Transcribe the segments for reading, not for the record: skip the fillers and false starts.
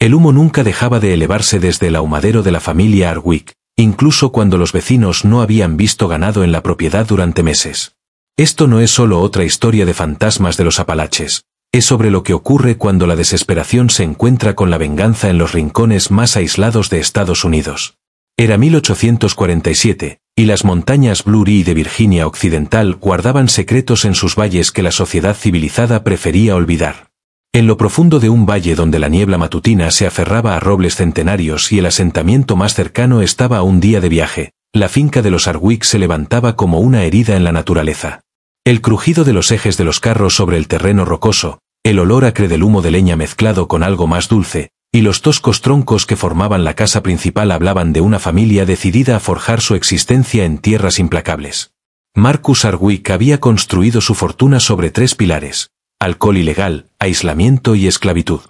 El humo nunca dejaba de elevarse desde el ahumadero de la familia Hardwick, incluso cuando los vecinos no habían visto ganado en la propiedad durante meses. Esto no es solo otra historia de fantasmas de los Apalaches, es sobre lo que ocurre cuando la desesperación se encuentra con la venganza en los rincones más aislados de Estados Unidos. Era 1847, y las montañas Blue Ridge de Virginia Occidental guardaban secretos en sus valles que la sociedad civilizada prefería olvidar. En lo profundo de un valle donde la niebla matutina se aferraba a robles centenarios y el asentamiento más cercano estaba a un día de viaje, la finca de los Hardwick se levantaba como una herida en la naturaleza. El crujido de los ejes de los carros sobre el terreno rocoso, el olor acre del humo de leña mezclado con algo más dulce, y los toscos troncos que formaban la casa principal hablaban de una familia decidida a forjar su existencia en tierras implacables. Marcus Hardwick había construido su fortuna sobre 3 pilares: alcohol ilegal, aislamiento y esclavitud.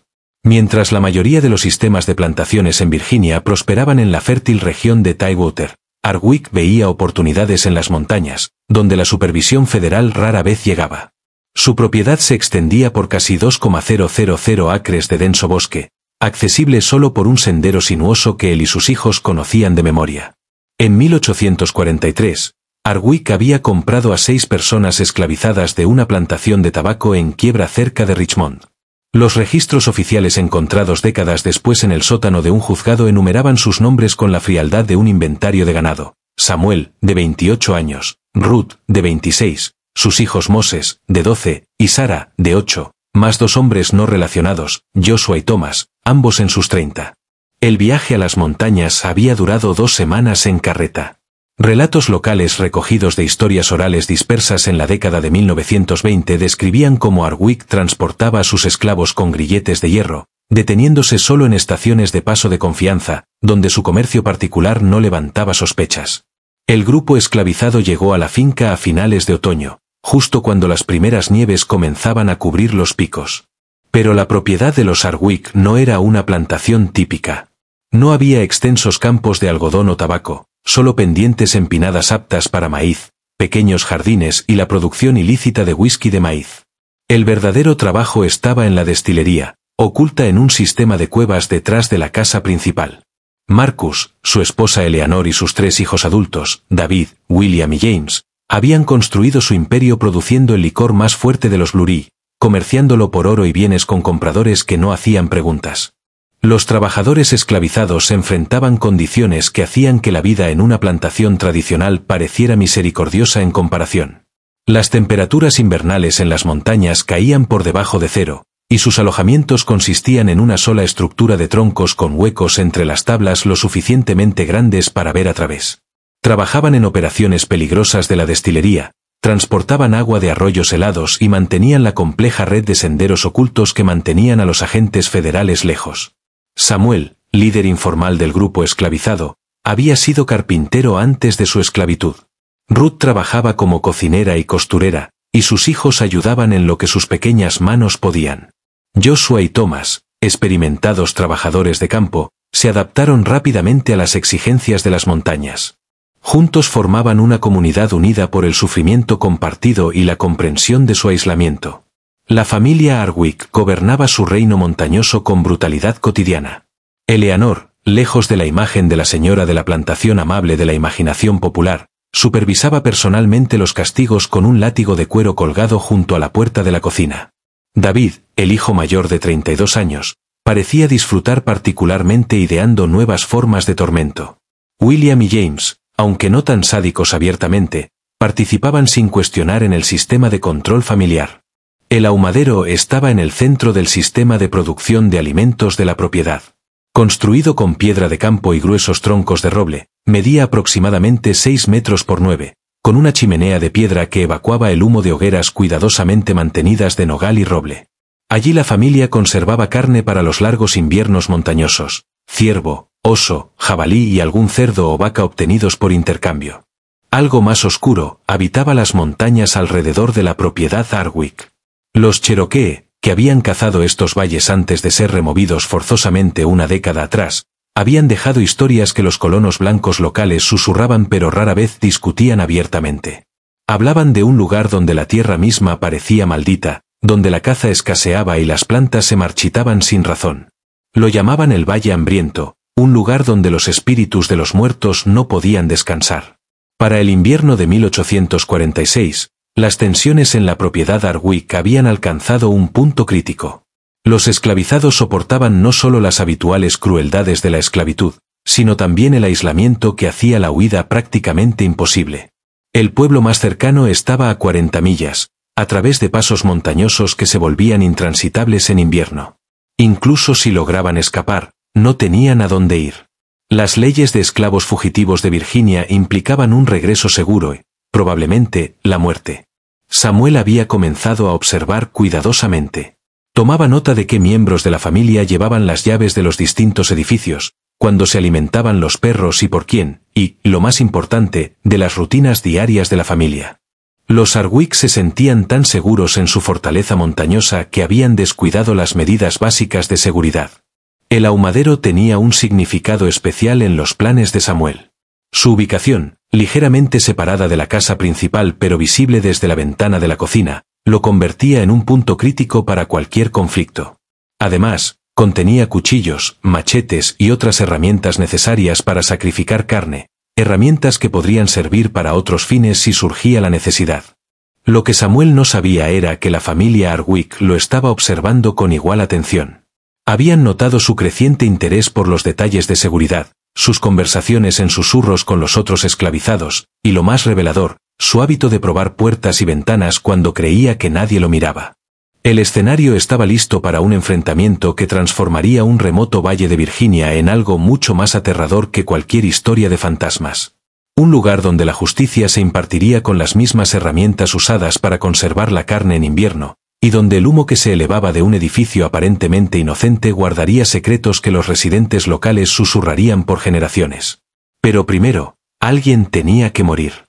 Mientras la mayoría de los sistemas de plantaciones en Virginia prosperaban en la fértil región de Tidewater, Hardwick veía oportunidades en las montañas, donde la supervisión federal rara vez llegaba. Su propiedad se extendía por casi 2,000 acres de denso bosque, accesible solo por un sendero sinuoso que él y sus hijos conocían de memoria. En 1843, Hardwick había comprado a 6 personas esclavizadas de una plantación de tabaco en quiebra cerca de Richmond. Los registros oficiales encontrados décadas después en el sótano de un juzgado enumeraban sus nombres con la frialdad de un inventario de ganado: Samuel, de 28 años, Ruth, de 26, sus hijos Moses, de 12, y Sara, de 8, más 2 hombres no relacionados, Joshua y Thomas, ambos en sus 30. El viaje a las montañas había durado 2 semanas en carreta. Relatos locales recogidos de historias orales dispersas en la década de 1920 describían cómo Hardwick transportaba a sus esclavos con grilletes de hierro, deteniéndose solo en estaciones de paso de confianza, donde su comercio particular no levantaba sospechas. El grupo esclavizado llegó a la finca a finales de otoño, justo cuando las primeras nieves comenzaban a cubrir los picos. Pero la propiedad de los Hardwick no era una plantación típica. No había extensos campos de algodón o tabaco, solo pendientes empinadas aptas para maíz, pequeños jardines y la producción ilícita de whisky de maíz. El verdadero trabajo estaba en la destilería, oculta en un sistema de cuevas detrás de la casa principal. Marcus, su esposa Eleanor y sus 3 hijos adultos, David, William y James, habían construido su imperio produciendo el licor más fuerte de los Blue Ridge, comerciándolo por oro y bienes con compradores que no hacían preguntas. Los trabajadores esclavizados se enfrentaban condiciones que hacían que la vida en una plantación tradicional pareciera misericordiosa en comparación. Las temperaturas invernales en las montañas caían por debajo de 0, y sus alojamientos consistían en una sola estructura de troncos con huecos entre las tablas lo suficientemente grandes para ver a través. Trabajaban en operaciones peligrosas de la destilería, transportaban agua de arroyos helados y mantenían la compleja red de senderos ocultos que mantenían a los agentes federales lejos. Samuel, líder informal del grupo esclavizado, había sido carpintero antes de su esclavitud. Ruth trabajaba como cocinera y costurera, y sus hijos ayudaban en lo que sus pequeñas manos podían. Joshua y Thomas, experimentados trabajadores de campo, se adaptaron rápidamente a las exigencias de las montañas. Juntos formaban una comunidad unida por el sufrimiento compartido y la comprensión de su aislamiento. La familia Hardwick gobernaba su reino montañoso con brutalidad cotidiana. Eleanor, lejos de la imagen de la señora de la plantación amable de la imaginación popular, supervisaba personalmente los castigos con un látigo de cuero colgado junto a la puerta de la cocina. David, el hijo mayor de 32 años, parecía disfrutar particularmente ideando nuevas formas de tormento. William y James, aunque no tan sádicos abiertamente, participaban sin cuestionar en el sistema de control familiar. El ahumadero estaba en el centro del sistema de producción de alimentos de la propiedad. Construido con piedra de campo y gruesos troncos de roble, medía aproximadamente 6 metros por 9, con una chimenea de piedra que evacuaba el humo de hogueras cuidadosamente mantenidas de nogal y roble. Allí la familia conservaba carne para los largos inviernos montañosos: ciervo, oso, jabalí y algún cerdo o vaca obtenidos por intercambio. Algo más oscuro habitaba las montañas alrededor de la propiedad Hardwick. Los Cherokee, que habían cazado estos valles antes de ser removidos forzosamente una década atrás, habían dejado historias que los colonos blancos locales susurraban pero rara vez discutían abiertamente. Hablaban de un lugar donde la tierra misma parecía maldita, donde la caza escaseaba y las plantas se marchitaban sin razón. Lo llamaban el Valle Hambriento, un lugar donde los espíritus de los muertos no podían descansar. Para el invierno de 1846, las tensiones en la propiedad Hardwicke habían alcanzado un punto crítico. Los esclavizados soportaban no solo las habituales crueldades de la esclavitud, sino también el aislamiento que hacía la huida prácticamente imposible. El pueblo más cercano estaba a 40 millas, a través de pasos montañosos que se volvían intransitables en invierno. Incluso si lograban escapar, no tenían a dónde ir. Las leyes de esclavos fugitivos de Virginia implicaban un regreso seguro y, probablemente, la muerte. Samuel había comenzado a observar cuidadosamente. Tomaba nota de qué miembros de la familia llevaban las llaves de los distintos edificios, cuándo se alimentaban los perros y por quién, y, lo más importante, de las rutinas diarias de la familia. Los Hardwicke se sentían tan seguros en su fortaleza montañosa que habían descuidado las medidas básicas de seguridad. El ahumadero tenía un significado especial en los planes de Samuel. Su ubicación, ligeramente separada de la casa principal pero visible desde la ventana de la cocina, lo convertía en un punto crítico para cualquier conflicto. Además, contenía cuchillos, machetes y otras herramientas necesarias para sacrificar carne, herramientas que podrían servir para otros fines si surgía la necesidad. Lo que Samuel no sabía era que la familia Hardwicke lo estaba observando con igual atención. Habían notado su creciente interés por los detalles de seguridad, sus conversaciones en susurros con los otros esclavizados, y lo más revelador, su hábito de probar puertas y ventanas cuando creía que nadie lo miraba. El escenario estaba listo para un enfrentamiento que transformaría un remoto valle de Virginia en algo mucho más aterrador que cualquier historia de fantasmas. Un lugar donde la justicia se impartiría con las mismas herramientas usadas para conservar la carne en invierno, y donde el humo que se elevaba de un edificio aparentemente inocente guardaría secretos que los residentes locales susurrarían por generaciones. Pero primero, alguien tenía que morir.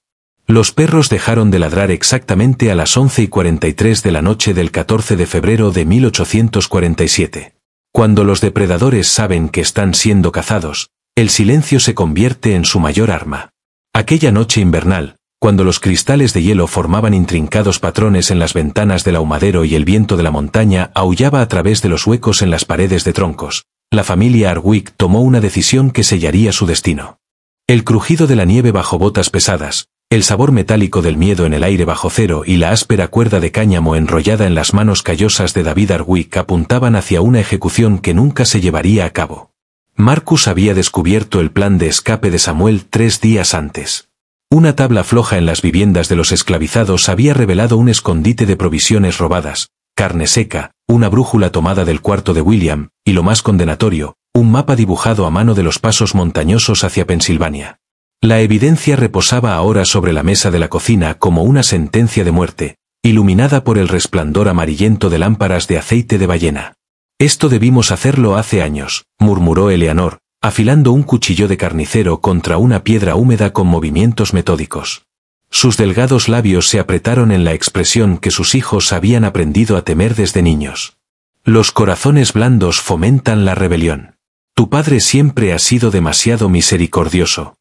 Los perros dejaron de ladrar exactamente a las 11:43 de la noche del 14 de febrero de 1847. Cuando los depredadores saben que están siendo cazados, el silencio se convierte en su mayor arma. Aquella noche invernal, cuando los cristales de hielo formaban intrincados patrones en las ventanas del ahumadero y el viento de la montaña aullaba a través de los huecos en las paredes de troncos, la familia Hardwicke tomó una decisión que sellaría su destino. El crujido de la nieve bajo botas pesadas, el sabor metálico del miedo en el aire bajo cero y la áspera cuerda de cáñamo enrollada en las manos callosas de David Hardwicke apuntaban hacia una ejecución que nunca se llevaría a cabo. Marcus había descubierto el plan de escape de Samuel 3 días antes. Una tabla floja en las viviendas de los esclavizados había revelado un escondite de provisiones robadas, carne seca, una brújula tomada del cuarto de William, y lo más condenatorio, un mapa dibujado a mano de los pasos montañosos hacia Pensilvania. La evidencia reposaba ahora sobre la mesa de la cocina como una sentencia de muerte, iluminada por el resplandor amarillento de lámparas de aceite de ballena. «Esto debimos hacerlo hace años», murmuró Eleanor, afilando un cuchillo de carnicero contra una piedra húmeda con movimientos metódicos. Sus delgados labios se apretaron en la expresión que sus hijos habían aprendido a temer desde niños. «Los corazones blandos fomentan la rebelión. Tu padre siempre ha sido demasiado misericordioso».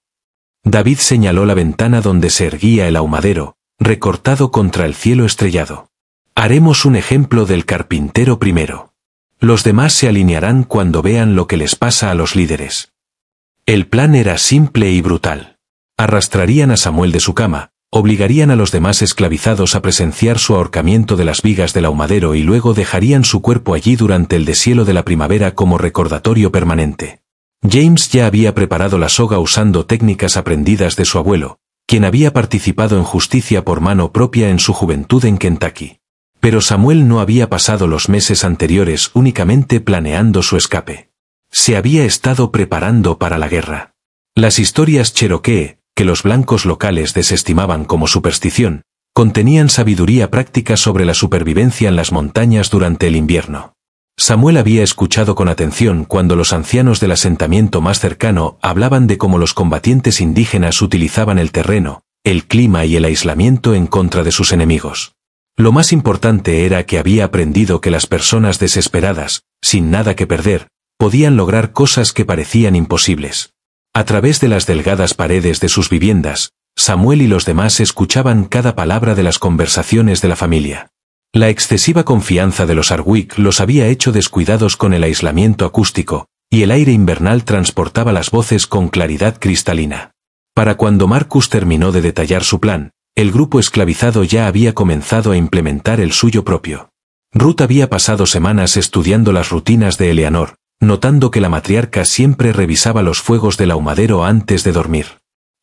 David señaló la ventana donde se erguía el ahumadero, recortado contra el cielo estrellado. «Haremos un ejemplo del carpintero primero. Los demás se alinearán cuando vean lo que les pasa a los líderes». El plan era simple y brutal. Arrastrarían a Samuel de su cama, obligarían a los demás esclavizados a presenciar su ahorcamiento de las vigas del ahumadero y luego dejarían su cuerpo allí durante el deshielo de la primavera como recordatorio permanente. James ya había preparado la soga usando técnicas aprendidas de su abuelo, quien había participado en justicia por mano propia en su juventud en Kentucky. Pero Samuel no había pasado los meses anteriores únicamente planeando su escape. Se había estado preparando para la guerra. Las historias cherokee, que los blancos locales desestimaban como superstición, contenían sabiduría práctica sobre la supervivencia en las montañas durante el invierno. Samuel había escuchado con atención cuando los ancianos del asentamiento más cercano hablaban de cómo los combatientes indígenas utilizaban el terreno, el clima y el aislamiento en contra de sus enemigos. Lo más importante era que había aprendido que las personas desesperadas, sin nada que perder, podían lograr cosas que parecían imposibles. A través de las delgadas paredes de sus viviendas, Samuel y los demás escuchaban cada palabra de las conversaciones de la familia. La excesiva confianza de los Arwick los había hecho descuidados con el aislamiento acústico, y el aire invernal transportaba las voces con claridad cristalina. Para cuando Marcus terminó de detallar su plan, el grupo esclavizado ya había comenzado a implementar el suyo propio. Ruth había pasado semanas estudiando las rutinas de Eleanor, notando que la matriarca siempre revisaba los fuegos del ahumadero antes de dormir.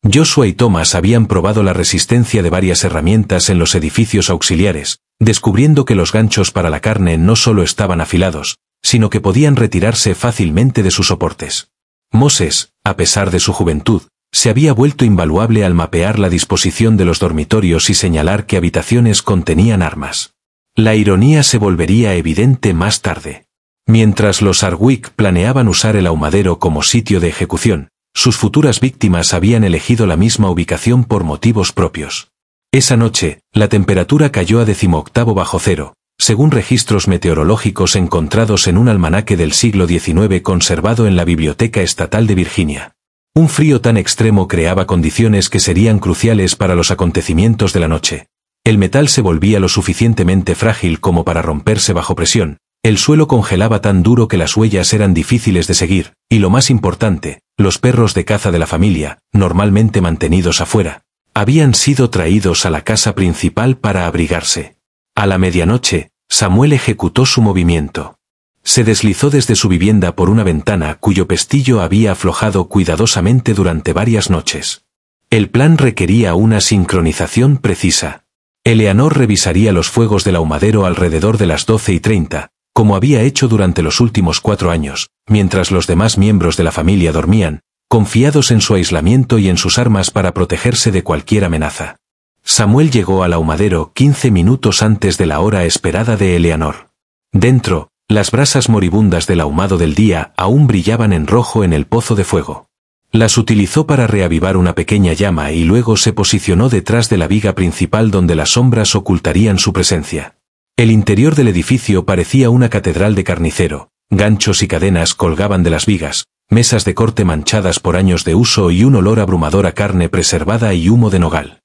Joshua y Thomas habían probado la resistencia de varias herramientas en los edificios auxiliares, descubriendo que los ganchos para la carne no solo estaban afilados, sino que podían retirarse fácilmente de sus soportes. Moses, a pesar de su juventud, se había vuelto invaluable al mapear la disposición de los dormitorios y señalar qué habitaciones contenían armas. La ironía se volvería evidente más tarde. Mientras los Arwick planeaban usar el ahumadero como sitio de ejecución, sus futuras víctimas habían elegido la misma ubicación por motivos propios. Esa noche, la temperatura cayó a 18 bajo cero, según registros meteorológicos encontrados en un almanaque del siglo XIX conservado en la Biblioteca Estatal de Virginia. Un frío tan extremo creaba condiciones que serían cruciales para los acontecimientos de la noche. El metal se volvía lo suficientemente frágil como para romperse bajo presión, el suelo congelaba tan duro que las huellas eran difíciles de seguir, y lo más importante, los perros de caza de la familia, normalmente mantenidos afuera, habían sido traídos a la casa principal para abrigarse. A la medianoche, Samuel ejecutó su movimiento. Se deslizó desde su vivienda por una ventana cuyo pestillo había aflojado cuidadosamente durante varias noches. El plan requería una sincronización precisa. Eleanor revisaría los fuegos del ahumadero alrededor de las 12:30, como había hecho durante los últimos 4 años, mientras los demás miembros de la familia dormían, confiados en su aislamiento y en sus armas para protegerse de cualquier amenaza. Samuel llegó al ahumadero 15 minutos antes de la hora esperada de Eleanor. Dentro, las brasas moribundas del ahumado del día aún brillaban en rojo en el pozo de fuego. Las utilizó para reavivar una pequeña llama y luego se posicionó detrás de la viga principal donde las sombras ocultarían su presencia. El interior del edificio parecía una catedral de carnicero, ganchos y cadenas colgaban de las vigas, mesas de corte manchadas por años de uso y un olor abrumador a carne preservada y humo de nogal.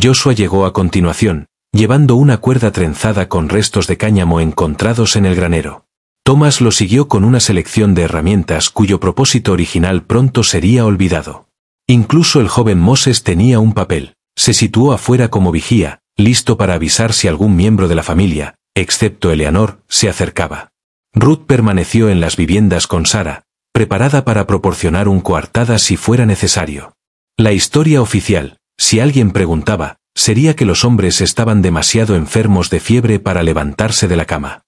Joshua llegó a continuación, llevando una cuerda trenzada con restos de cáñamo encontrados en el granero. Thomas lo siguió con una selección de herramientas cuyo propósito original pronto sería olvidado. Incluso el joven Moses tenía un papel, se situó afuera como vigía, listo para avisar si algún miembro de la familia, excepto Eleanor, se acercaba. Ruth permaneció en las viviendas con Sarah, preparada para proporcionar un coartada si fuera necesario. La historia oficial, si alguien preguntaba, sería que los hombres estaban demasiado enfermos de fiebre para levantarse de la cama.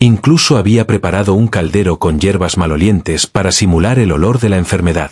Incluso había preparado un caldero con hierbas malolientes para simular el olor de la enfermedad.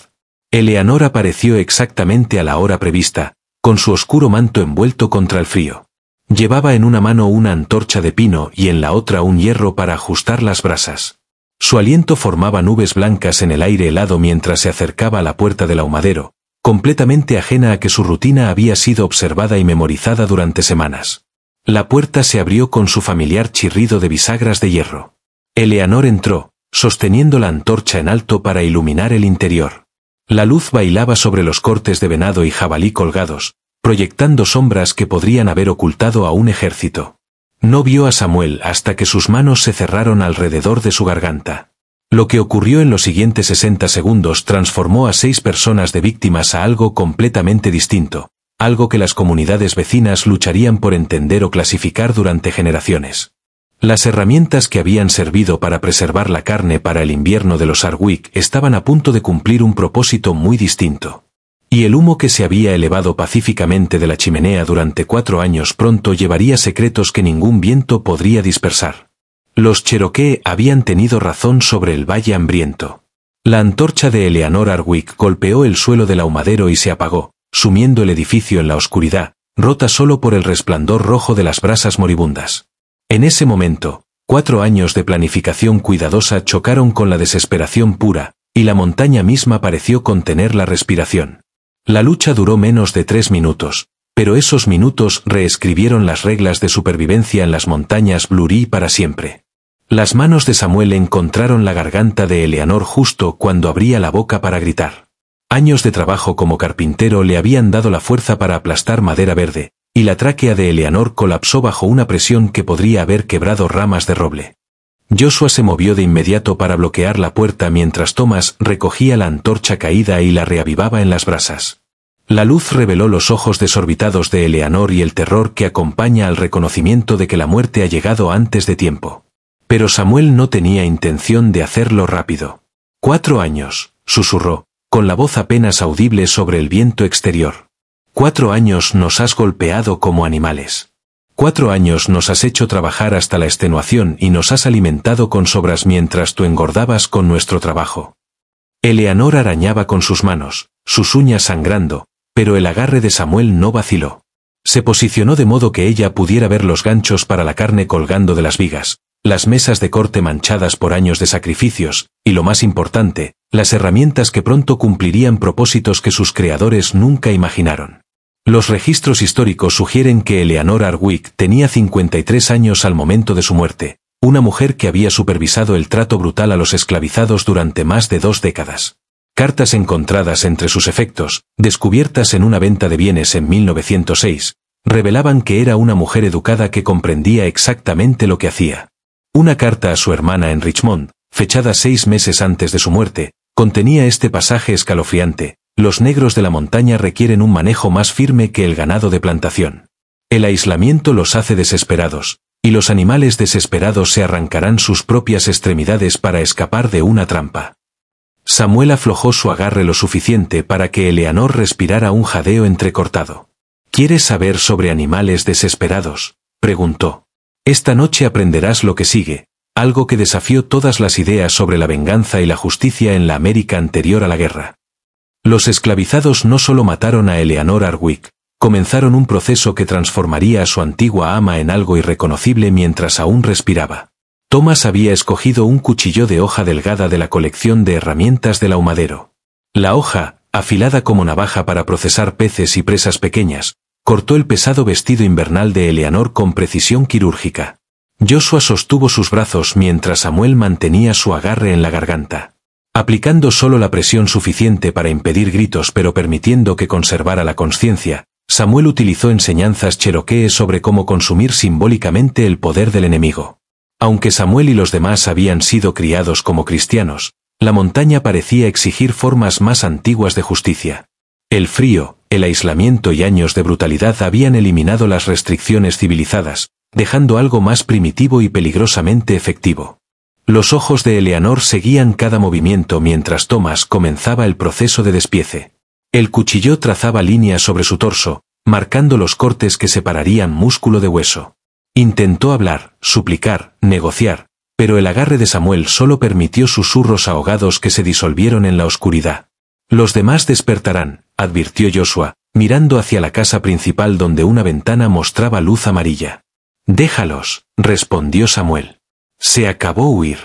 Eleanor apareció exactamente a la hora prevista, con su oscuro manto envuelto contra el frío. Llevaba en una mano una antorcha de pino y en la otra un hierro para ajustar las brasas. Su aliento formaba nubes blancas en el aire helado mientras se acercaba a la puerta del ahumadero, completamente ajena a que su rutina había sido observada y memorizada durante semanas. La puerta se abrió con su familiar chirrido de bisagras de hierro. Eleanor entró, sosteniendo la antorcha en alto para iluminar el interior. La luz bailaba sobre los cortes de venado y jabalí colgados, proyectando sombras que podrían haber ocultado a un ejército. No vio a Samuel hasta que sus manos se cerraron alrededor de su garganta. Lo que ocurrió en los siguientes 60 segundos transformó a 6 personas de víctimas a algo completamente distinto, algo que las comunidades vecinas lucharían por entender o clasificar durante generaciones. Las herramientas que habían servido para preservar la carne para el invierno de los Arwick estaban a punto de cumplir un propósito muy distinto. Y el humo que se había elevado pacíficamente de la chimenea durante 4 años pronto llevaría secretos que ningún viento podría dispersar. Los Cherokee habían tenido razón sobre el Valle Hambriento. La antorcha de Eleanor Arwick golpeó el suelo del ahumadero y se apagó, sumiendo el edificio en la oscuridad, rota solo por el resplandor rojo de las brasas moribundas. En ese momento, 4 años de planificación cuidadosa chocaron con la desesperación pura, y la montaña misma pareció contener la respiración. La lucha duró menos de 3 minutos, pero esos minutos reescribieron las reglas de supervivencia en las montañas Blue para siempre. Las manos de Samuel encontraron la garganta de Eleanor justo cuando abría la boca para gritar. Años de trabajo como carpintero le habían dado la fuerza para aplastar madera verde, y la tráquea de Eleanor colapsó bajo una presión que podría haber quebrado ramas de roble. Joshua se movió de inmediato para bloquear la puerta mientras Thomas recogía la antorcha caída y la reavivaba en las brasas. La luz reveló los ojos desorbitados de Eleanor y el terror que acompaña al reconocimiento de que la muerte ha llegado antes de tiempo. Pero Samuel no tenía intención de hacerlo rápido. 4 años, susurró, con la voz apenas audible sobre el viento exterior. 4 años nos has golpeado como animales. 4 años nos has hecho trabajar hasta la extenuación y nos has alimentado con sobras mientras tú engordabas con nuestro trabajo. Eleanor arañaba con sus manos, sus uñas sangrando, pero el agarre de Samuel no vaciló. Se posicionó de modo que ella pudiera ver los ganchos para la carne colgando de las vigas, las mesas de corte manchadas por años de sacrificios, y lo más importante, las herramientas que pronto cumplirían propósitos que sus creadores nunca imaginaron. Los registros históricos sugieren que Eleanor Hardwick tenía 53 años al momento de su muerte, una mujer que había supervisado el trato brutal a los esclavizados durante más de 2 décadas. Cartas encontradas entre sus efectos, descubiertas en una venta de bienes en 1906, revelaban que era una mujer educada que comprendía exactamente lo que hacía. Una carta a su hermana en Richmond, fechada 6 meses antes de su muerte, contenía este pasaje escalofriante: los negros de la montaña requieren un manejo más firme que el ganado de plantación. El aislamiento los hace desesperados, y los animales desesperados se arrancarán sus propias extremidades para escapar de una trampa. Samuel aflojó su agarre lo suficiente para que Eleanor respirara un jadeo entrecortado. ¿Quieres saber sobre animales desesperados?, preguntó. Esta noche aprenderás lo que sigue, algo que desafió todas las ideas sobre la venganza y la justicia en la América anterior a la guerra. Los esclavizados no solo mataron a Eleanor Hardwick, comenzaron un proceso que transformaría a su antigua ama en algo irreconocible mientras aún respiraba. Thomas había escogido un cuchillo de hoja delgada de la colección de herramientas del ahumadero. La hoja, afilada como navaja para procesar peces y presas pequeñas, cortó el pesado vestido invernal de Eleanor con precisión quirúrgica. Joshua sostuvo sus brazos mientras Samuel mantenía su agarre en la garganta. Aplicando solo la presión suficiente para impedir gritos pero permitiendo que conservara la conciencia, Samuel utilizó enseñanzas cherokees sobre cómo consumir simbólicamente el poder del enemigo. Aunque Samuel y los demás habían sido criados como cristianos, la montaña parecía exigir formas más antiguas de justicia. El frío, el aislamiento y años de brutalidad habían eliminado las restricciones civilizadas, dejando algo más primitivo y peligrosamente efectivo. Los ojos de Eleanor seguían cada movimiento mientras Thomas comenzaba el proceso de despiece. El cuchillo trazaba líneas sobre su torso, marcando los cortes que separarían músculo de hueso. Intentó hablar, suplicar, negociar, pero el agarre de Samuel solo permitió susurros ahogados que se disolvieron en la oscuridad. Los demás despertarán, advirtió Joshua, mirando hacia la casa principal donde una ventana mostraba luz amarilla. Déjalos, respondió Samuel. Se acabó huir.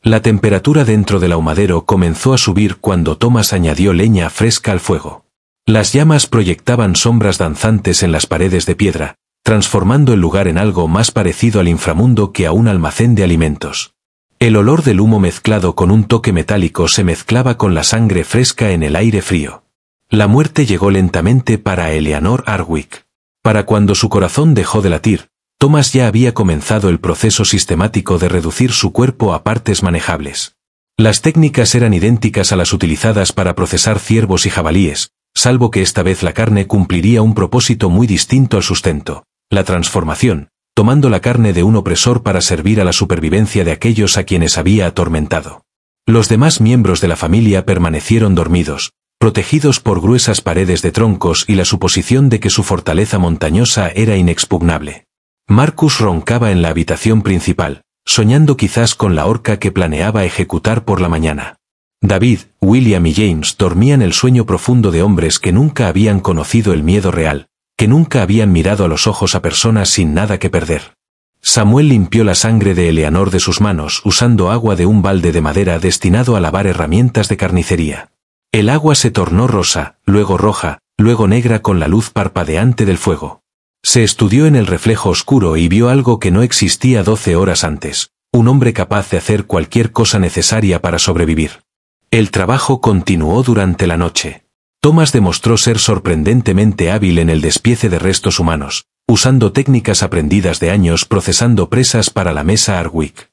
La temperatura dentro del ahumadero comenzó a subir cuando Thomas añadió leña fresca al fuego. Las llamas proyectaban sombras danzantes en las paredes de piedra, transformando el lugar en algo más parecido al inframundo que a un almacén de alimentos. El olor del humo mezclado con un toque metálico se mezclaba con la sangre fresca en el aire frío. La muerte llegó lentamente para Eleanor Hardwick. Para cuando su corazón dejó de latir, Thomas ya había comenzado el proceso sistemático de reducir su cuerpo a partes manejables. Las técnicas eran idénticas a las utilizadas para procesar ciervos y jabalíes, salvo que esta vez la carne cumpliría un propósito muy distinto al sustento: la transformación, tomando la carne de un opresor para servir a la supervivencia de aquellos a quienes había atormentado. Los demás miembros de la familia permanecieron dormidos, protegidos por gruesas paredes de troncos y la suposición de que su fortaleza montañosa era inexpugnable. Marcus roncaba en la habitación principal, soñando quizás con la horca que planeaba ejecutar por la mañana. David, William y James dormían el sueño profundo de hombres que nunca habían conocido el miedo real, que nunca habían mirado a los ojos a personas sin nada que perder. Samuel limpió la sangre de Eleanor de sus manos usando agua de un balde de madera destinado a lavar herramientas de carnicería. El agua se tornó rosa, luego roja, luego negra con la luz parpadeante del fuego. Se estudió en el reflejo oscuro y vio algo que no existía 12 horas antes: un hombre capaz de hacer cualquier cosa necesaria para sobrevivir. El trabajo continuó durante la noche. Thomas demostró ser sorprendentemente hábil en el despiece de restos humanos, usando técnicas aprendidas de años procesando presas para la mesa Hardwick.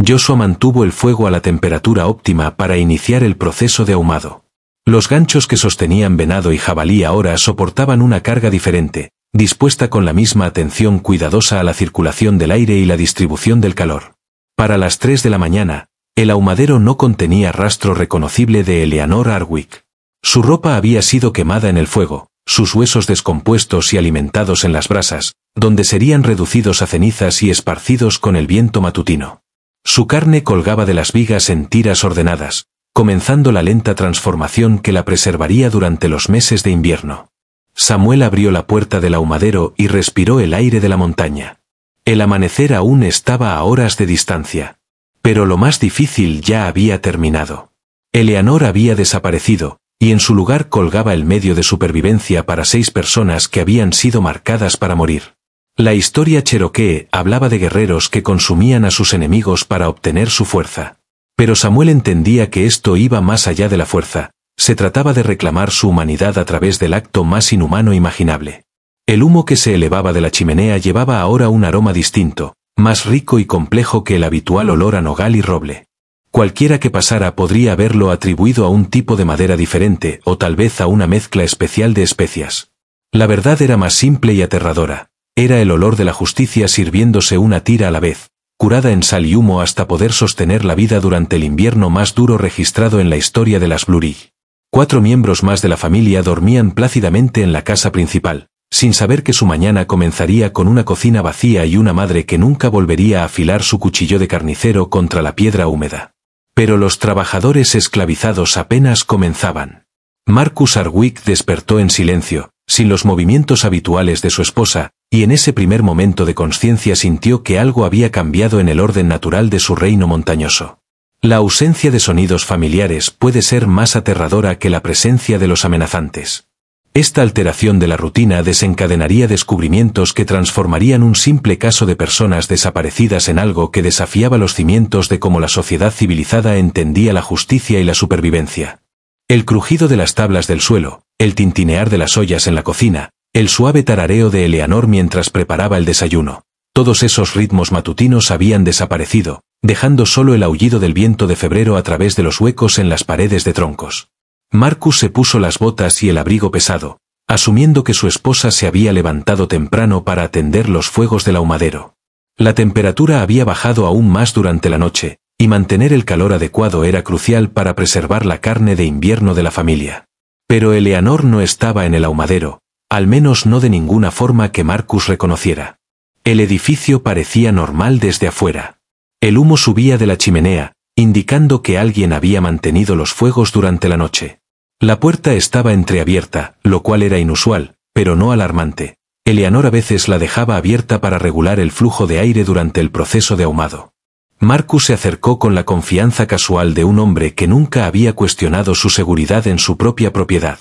Joshua mantuvo el fuego a la temperatura óptima para iniciar el proceso de ahumado. Los ganchos que sostenían venado y jabalí ahora soportaban una carga diferente, dispuesta con la misma atención cuidadosa a la circulación del aire y la distribución del calor. Para las 3 de la mañana, el ahumadero no contenía rastro reconocible de Eleanor Hardwick. Su ropa había sido quemada en el fuego, sus huesos descompuestos y alimentados en las brasas, donde serían reducidos a cenizas y esparcidos con el viento matutino. Su carne colgaba de las vigas en tiras ordenadas, comenzando la lenta transformación que la preservaría durante los meses de invierno. Samuel abrió la puerta del ahumadero y respiró el aire de la montaña. El amanecer aún estaba a horas de distancia. Pero lo más difícil ya había terminado. Eleanor había desaparecido, y en su lugar colgaba el medio de supervivencia para 6 personas que habían sido marcadas para morir. La historia cherokee hablaba de guerreros que consumían a sus enemigos para obtener su fuerza. Pero Samuel entendía que esto iba más allá de la fuerza, se trataba de reclamar su humanidad a través del acto más inhumano imaginable. El humo que se elevaba de la chimenea llevaba ahora un aroma distinto, más rico y complejo que el habitual olor a nogal y roble. Cualquiera que pasara podría haberlo atribuido a un tipo de madera diferente o tal vez a una mezcla especial de especias. La verdad era más simple y aterradora, era el olor de la justicia sirviéndose una tira a la vez, curada en sal y humo hasta poder sostener la vida durante el invierno más duro registrado en la historia de las Blue Ridge. 4 miembros más de la familia dormían plácidamente en la casa principal, sin saber que su mañana comenzaría con una cocina vacía y una madre que nunca volvería a afilar su cuchillo de carnicero contra la piedra húmeda. Pero los trabajadores esclavizados apenas comenzaban. Marcus Hardwick despertó en silencio, sin los movimientos habituales de su esposa, y en ese primer momento de conciencia sintió que algo había cambiado en el orden natural de su reino montañoso. La ausencia de sonidos familiares puede ser más aterradora que la presencia de los amenazantes. Esta alteración de la rutina desencadenaría descubrimientos que transformarían un simple caso de personas desaparecidas en algo que desafiaba los cimientos de cómo la sociedad civilizada entendía la justicia y la supervivencia. El crujido de las tablas del suelo, el tintinear de las ollas en la cocina, el suave tarareo de Eleanor mientras preparaba el desayuno, todos esos ritmos matutinos habían desaparecido, dejando solo el aullido del viento de febrero a través de los huecos en las paredes de troncos. Marcus se puso las botas y el abrigo pesado, asumiendo que su esposa se había levantado temprano para atender los fuegos del ahumadero. La temperatura había bajado aún más durante la noche, y mantener el calor adecuado era crucial para preservar la carne de invierno de la familia. Pero Eleanor no estaba en el ahumadero, al menos no de ninguna forma que Marcus reconociera. El edificio parecía normal desde afuera. El humo subía de la chimenea, indicando que alguien había mantenido los fuegos durante la noche. La puerta estaba entreabierta, lo cual era inusual, pero no alarmante. Eleanor a veces la dejaba abierta para regular el flujo de aire durante el proceso de ahumado. Marcus se acercó con la confianza casual de un hombre que nunca había cuestionado su seguridad en su propia propiedad.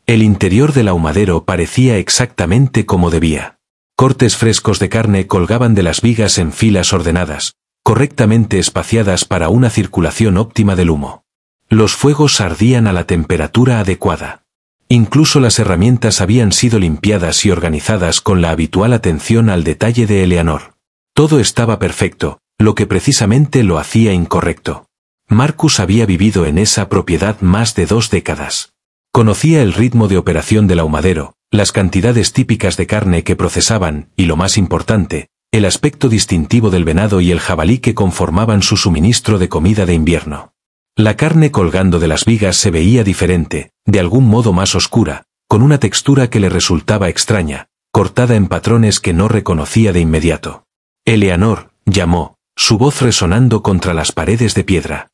El interior del ahumadero parecía exactamente como debía. Cortes frescos de carne colgaban de las vigas en filas ordenadas, correctamente espaciadas para una circulación óptima del humo. Los fuegos ardían a la temperatura adecuada. Incluso las herramientas habían sido limpiadas y organizadas con la habitual atención al detalle de Eleanor. Todo estaba perfecto, lo que precisamente lo hacía incorrecto. Marcus había vivido en esa propiedad más de 2 décadas. Conocía el ritmo de operación del ahumadero, las cantidades típicas de carne que procesaban, y lo más importante, el aspecto distintivo del venado y el jabalí que conformaban su suministro de comida de invierno. La carne colgando de las vigas se veía diferente, de algún modo más oscura, con una textura que le resultaba extraña, cortada en patrones que no reconocía de inmediato. Eleanor, llamó, su voz resonando contra las paredes de piedra.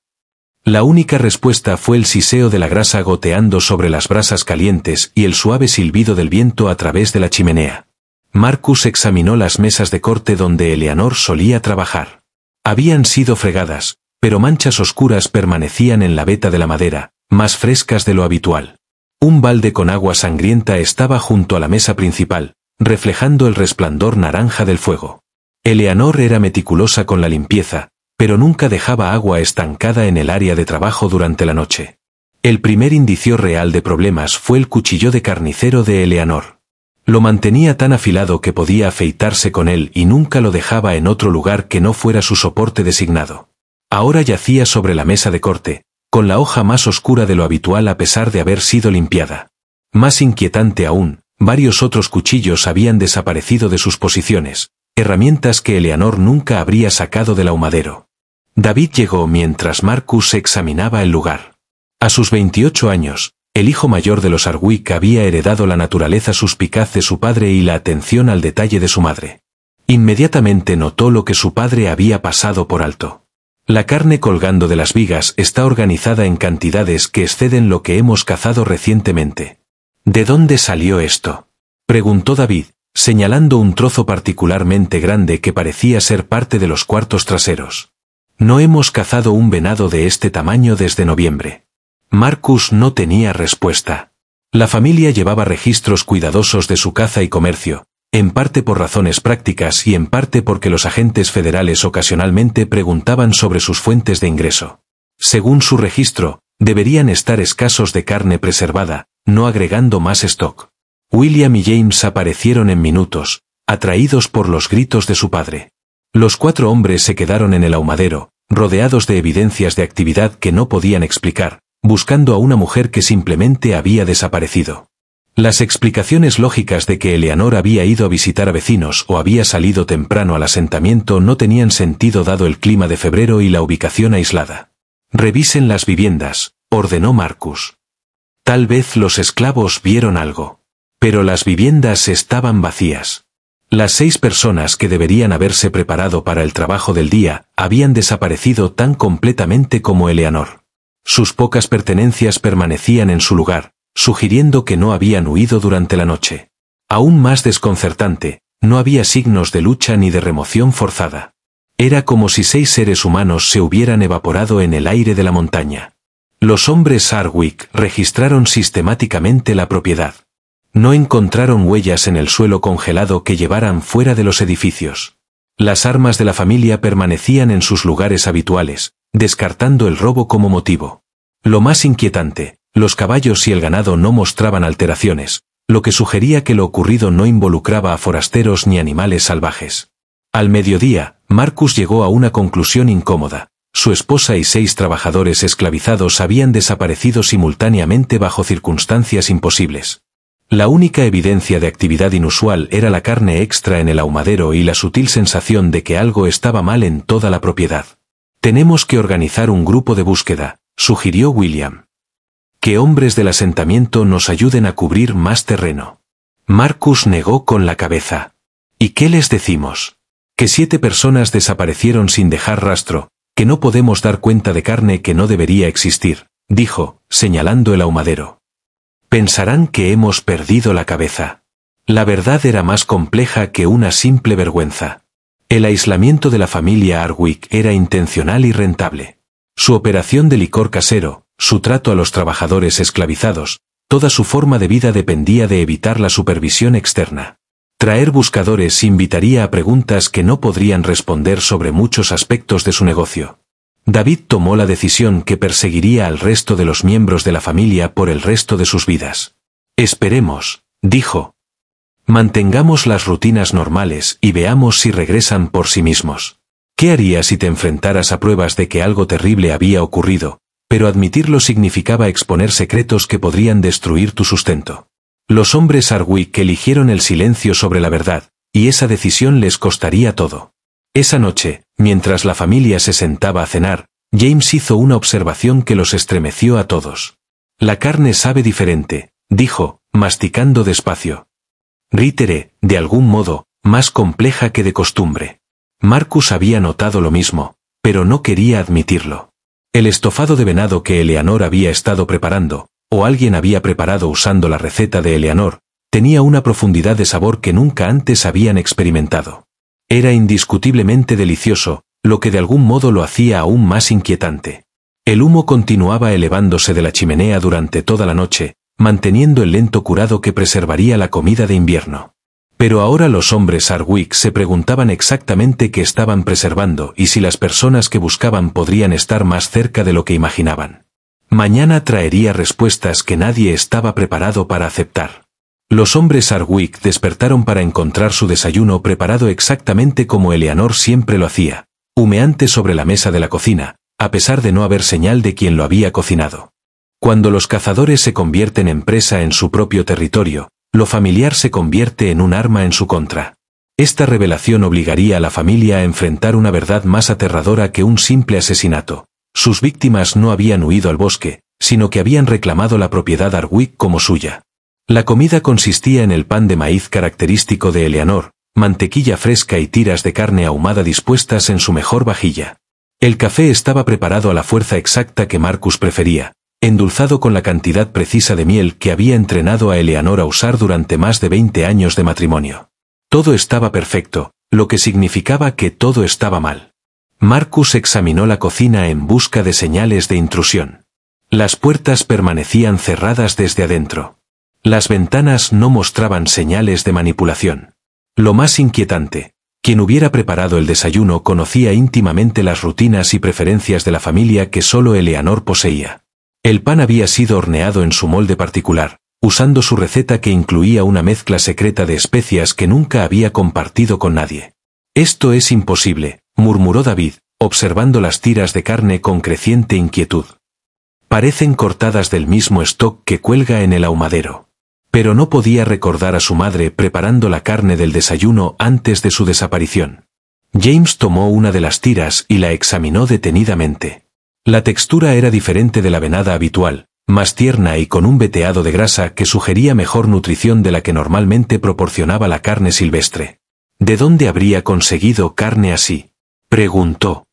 La única respuesta fue el siseo de la grasa goteando sobre las brasas calientes y el suave silbido del viento a través de la chimenea. Marcus examinó las mesas de corte donde Eleanor solía trabajar. Habían sido fregadas, pero manchas oscuras permanecían en la veta de la madera, más frescas de lo habitual. Un balde con agua sangrienta estaba junto a la mesa principal, reflejando el resplandor naranja del fuego. Eleanor era meticulosa con la limpieza, pero nunca dejaba agua estancada en el área de trabajo durante la noche. El primer indicio real de problemas fue el cuchillo de carnicero de Eleanor. Lo mantenía tan afilado que podía afeitarse con él y nunca lo dejaba en otro lugar que no fuera su soporte designado. Ahora yacía sobre la mesa de corte, con la hoja más oscura de lo habitual a pesar de haber sido limpiada. Más inquietante aún, varios otros cuchillos habían desaparecido de sus posiciones, herramientas que Eleanor nunca habría sacado del ahumadero. David llegó mientras Marcus examinaba el lugar. A sus 28 años, el hijo mayor de los Hardwick había heredado la naturaleza suspicaz de su padre y la atención al detalle de su madre. Inmediatamente notó lo que su padre había pasado por alto. La carne colgando de las vigas está organizada en cantidades que exceden lo que hemos cazado recientemente. ¿De dónde salió esto?, preguntó David, señalando un trozo particularmente grande que parecía ser parte de los cuartos traseros. No hemos cazado un venado de este tamaño desde noviembre. Marcus no tenía respuesta. La familia llevaba registros cuidadosos de su caza y comercio, en parte por razones prácticas y en parte porque los agentes federales ocasionalmente preguntaban sobre sus fuentes de ingreso. Según su registro, deberían estar escasos de carne preservada, no agregando más stock. William y James aparecieron en minutos, atraídos por los gritos de su padre. Los 4 hombres se quedaron en el ahumadero, rodeados de evidencias de actividad que no podían explicar, buscando a una mujer que simplemente había desaparecido. Las explicaciones lógicas de que Eleanor había ido a visitar a vecinos o había salido temprano al asentamiento no tenían sentido dado el clima de febrero y la ubicación aislada. «Revisen las viviendas», ordenó Marcus. Tal vez los esclavos vieron algo. Pero las viviendas estaban vacías. Las 6 personas que deberían haberse preparado para el trabajo del día habían desaparecido tan completamente como Eleanor. Sus pocas pertenencias permanecían en su lugar, sugiriendo que no habían huido durante la noche. Aún más desconcertante, no había signos de lucha ni de remoción forzada. Era como si 6 seres humanos se hubieran evaporado en el aire de la montaña. Los hombres Hardwick registraron sistemáticamente la propiedad. No encontraron huellas en el suelo congelado que llevaran fuera de los edificios. Las armas de la familia permanecían en sus lugares habituales, descartando el robo como motivo. Lo más inquietante, los caballos y el ganado no mostraban alteraciones, lo que sugería que lo ocurrido no involucraba a forasteros ni animales salvajes. Al mediodía, Marcus llegó a una conclusión incómoda. Su esposa y 6 trabajadores esclavizados habían desaparecido simultáneamente bajo circunstancias imposibles. La única evidencia de actividad inusual era la carne extra en el ahumadero y la sutil sensación de que algo estaba mal en toda la propiedad. «Tenemos que organizar un grupo de búsqueda», sugirió William. «Que hombres del asentamiento nos ayuden a cubrir más terreno». Marcus negó con la cabeza. «¿Y qué les decimos? Que 7 personas desaparecieron sin dejar rastro, que no podemos dar cuenta de carne que no debería existir», dijo, señalando el ahumadero. «Pensarán que hemos perdido la cabeza». La verdad era más compleja que una simple vergüenza. El aislamiento de la familia Hardwick era intencional y rentable. Su operación de licor casero, su trato a los trabajadores esclavizados, toda su forma de vida dependía de evitar la supervisión externa. Traer buscadores invitaría a preguntas que no podrían responder sobre muchos aspectos de su negocio. David tomó la decisión que perseguiría al resto de los miembros de la familia por el resto de sus vidas. «Esperemos», dijo. «Mantengamos las rutinas normales y veamos si regresan por sí mismos. ¿Qué harías si te enfrentaras a pruebas de que algo terrible había ocurrido, pero admitirlo significaba exponer secretos que podrían destruir tu sustento?» Los hombres Hardwick eligieron el silencio sobre la verdad, y esa decisión les costaría todo. Esa noche, mientras la familia se sentaba a cenar, James hizo una observación que los estremeció a todos. «La carne sabe diferente», dijo, masticando despacio. «Rítere, de algún modo, más compleja que de costumbre». Marcus había notado lo mismo, pero no quería admitirlo. El estofado de venado que Eleanor había estado preparando, o alguien había preparado usando la receta de Eleanor, tenía una profundidad de sabor que nunca antes habían experimentado. Era indiscutiblemente delicioso, lo que de algún modo lo hacía aún más inquietante. El humo continuaba elevándose de la chimenea durante toda la noche, manteniendo el lento curado que preservaría la comida de invierno. Pero ahora los hombres Hardwick se preguntaban exactamente qué estaban preservando y si las personas que buscaban podrían estar más cerca de lo que imaginaban. Mañana traería respuestas que nadie estaba preparado para aceptar. Los hombres Hardwick despertaron para encontrar su desayuno preparado exactamente como Eleanor siempre lo hacía, humeante sobre la mesa de la cocina, a pesar de no haber señal de quien lo había cocinado. Cuando los cazadores se convierten en presa en su propio territorio, lo familiar se convierte en un arma en su contra. Esta revelación obligaría a la familia a enfrentar una verdad más aterradora que un simple asesinato. Sus víctimas no habían huido al bosque, sino que habían reclamado la propiedad Hardwick como suya. La comida consistía en el pan de maíz característico de Eleanor, mantequilla fresca y tiras de carne ahumada dispuestas en su mejor vajilla. El café estaba preparado a la fuerza exacta que Marcus prefería, endulzado con la cantidad precisa de miel que había entrenado a Eleanor a usar durante más de 20 años de matrimonio. Todo estaba perfecto, lo que significaba que todo estaba mal. Marcus examinó la cocina en busca de señales de intrusión. Las puertas permanecían cerradas desde adentro. Las ventanas no mostraban señales de manipulación. Lo más inquietante, quien hubiera preparado el desayuno conocía íntimamente las rutinas y preferencias de la familia que solo Eleanor poseía. El pan había sido horneado en su molde particular, usando su receta que incluía una mezcla secreta de especias que nunca había compartido con nadie. «Esto es imposible», murmuró David, observando las tiras de carne con creciente inquietud. «Parecen cortadas del mismo stock que cuelga en el ahumadero». Pero no podía recordar a su madre preparando la carne del desayuno antes de su desaparición. James tomó una de las tiras y la examinó detenidamente. La textura era diferente de la venada habitual, más tierna y con un veteado de grasa que sugería mejor nutrición de la que normalmente proporcionaba la carne silvestre. ¿De dónde habría conseguido carne así?, preguntó.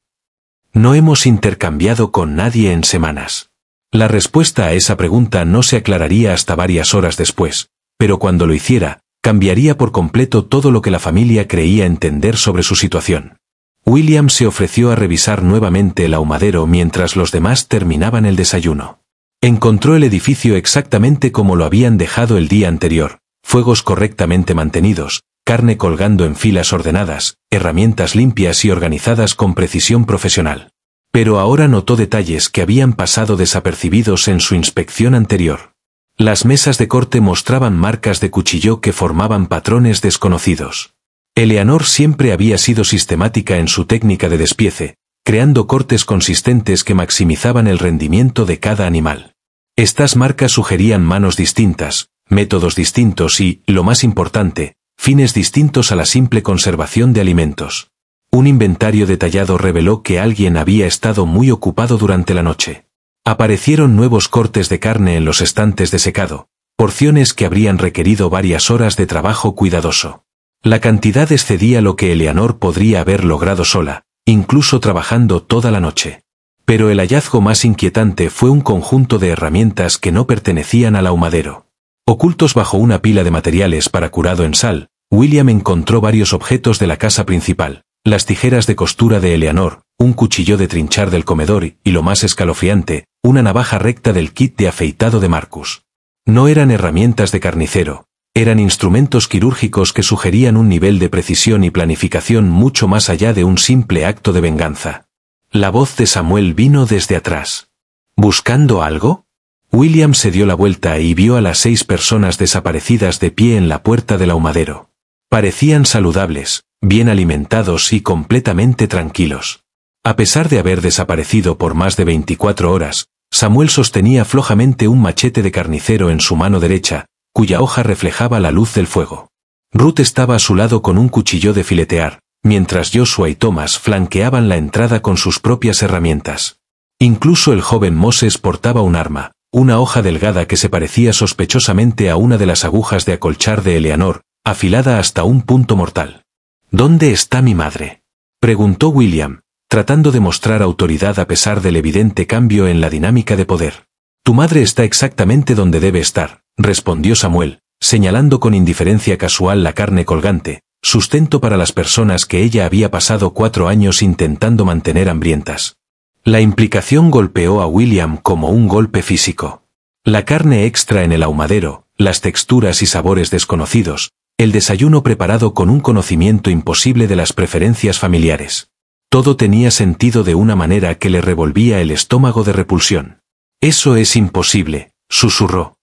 No hemos intercambiado con nadie en semanas. La respuesta a esa pregunta no se aclararía hasta varias horas después, pero cuando lo hiciera, cambiaría por completo todo lo que la familia creía entender sobre su situación. William se ofreció a revisar nuevamente el ahumadero mientras los demás terminaban el desayuno. Encontró el edificio exactamente como lo habían dejado el día anterior, fuegos correctamente mantenidos, carne colgando en filas ordenadas, herramientas limpias y organizadas con precisión profesional. Pero ahora notó detalles que habían pasado desapercibidos en su inspección anterior. Las mesas de corte mostraban marcas de cuchillo que formaban patrones desconocidos. Eleanor siempre había sido sistemática en su técnica de despiece, creando cortes consistentes que maximizaban el rendimiento de cada animal. Estas marcas sugerían manos distintas, métodos distintos y, lo más importante, fines distintos a la simple conservación de alimentos. Un inventario detallado reveló que alguien había estado muy ocupado durante la noche. Aparecieron nuevos cortes de carne en los estantes de secado, porciones que habrían requerido varias horas de trabajo cuidadoso. La cantidad excedía lo que Eleanor podría haber logrado sola, incluso trabajando toda la noche. Pero el hallazgo más inquietante fue un conjunto de herramientas que no pertenecían al ahumadero. Ocultos bajo una pila de materiales para curado en sal, William encontró varios objetos de la casa principal. Las tijeras de costura de Eleanor, un cuchillo de trinchar del comedor y, lo más escalofriante, una navaja recta del kit de afeitado de Marcus. No eran herramientas de carnicero, eran instrumentos quirúrgicos que sugerían un nivel de precisión y planificación mucho más allá de un simple acto de venganza. La voz de Samuel vino desde atrás. ¿Buscando algo? William se dio la vuelta y vio a las 6 personas desaparecidas de pie en la puerta del ahumadero. Parecían saludables, bien alimentados y completamente tranquilos. A pesar de haber desaparecido por más de 24 horas, Samuel sostenía flojamente un machete de carnicero en su mano derecha, cuya hoja reflejaba la luz del fuego. Ruth estaba a su lado con un cuchillo de filetear, mientras Joshua y Thomas flanqueaban la entrada con sus propias herramientas. Incluso el joven Moses portaba un arma, una hoja delgada que se parecía sospechosamente a una de las agujas de acolchar de Eleanor, afilada hasta un punto mortal. ¿Dónde está mi madre?, preguntó William, tratando de mostrar autoridad a pesar del evidente cambio en la dinámica de poder. Tu madre está exactamente donde debe estar, respondió Samuel, señalando con indiferencia casual la carne colgante, sustento para las personas que ella había pasado 4 años intentando mantener hambrientas. La implicación golpeó a William como un golpe físico. La carne extra en el ahumadero, las texturas y sabores desconocidos, el desayuno preparado con un conocimiento imposible de las preferencias familiares. Todo tenía sentido de una manera que le revolvía el estómago de repulsión. Eso es imposible, susurró.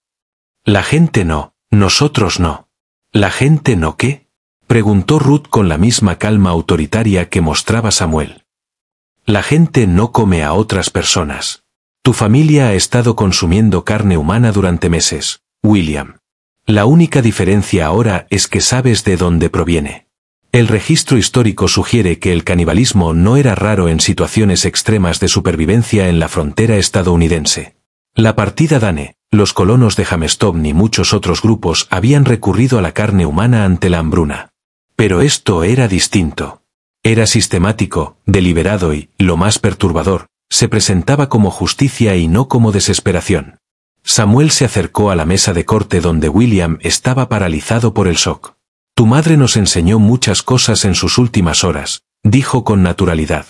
La gente no, nosotros no. ¿La gente no qué? Preguntó Ruth con la misma calma autoritaria que mostraba Samuel. La gente no come a otras personas. Tu familia ha estado consumiendo carne humana durante meses, William. La única diferencia ahora es que sabes de dónde proviene. El registro histórico sugiere que el canibalismo no era raro en situaciones extremas de supervivencia en la frontera estadounidense. La partida Dane, los colonos de Jamestown y muchos otros grupos habían recurrido a la carne humana ante la hambruna. Pero esto era distinto. Era sistemático, deliberado y, lo más perturbador, se presentaba como justicia y no como desesperación. Samuel se acercó a la mesa de corte donde William estaba paralizado por el shock. Tu madre nos enseñó muchas cosas en sus últimas horas, dijo con naturalidad.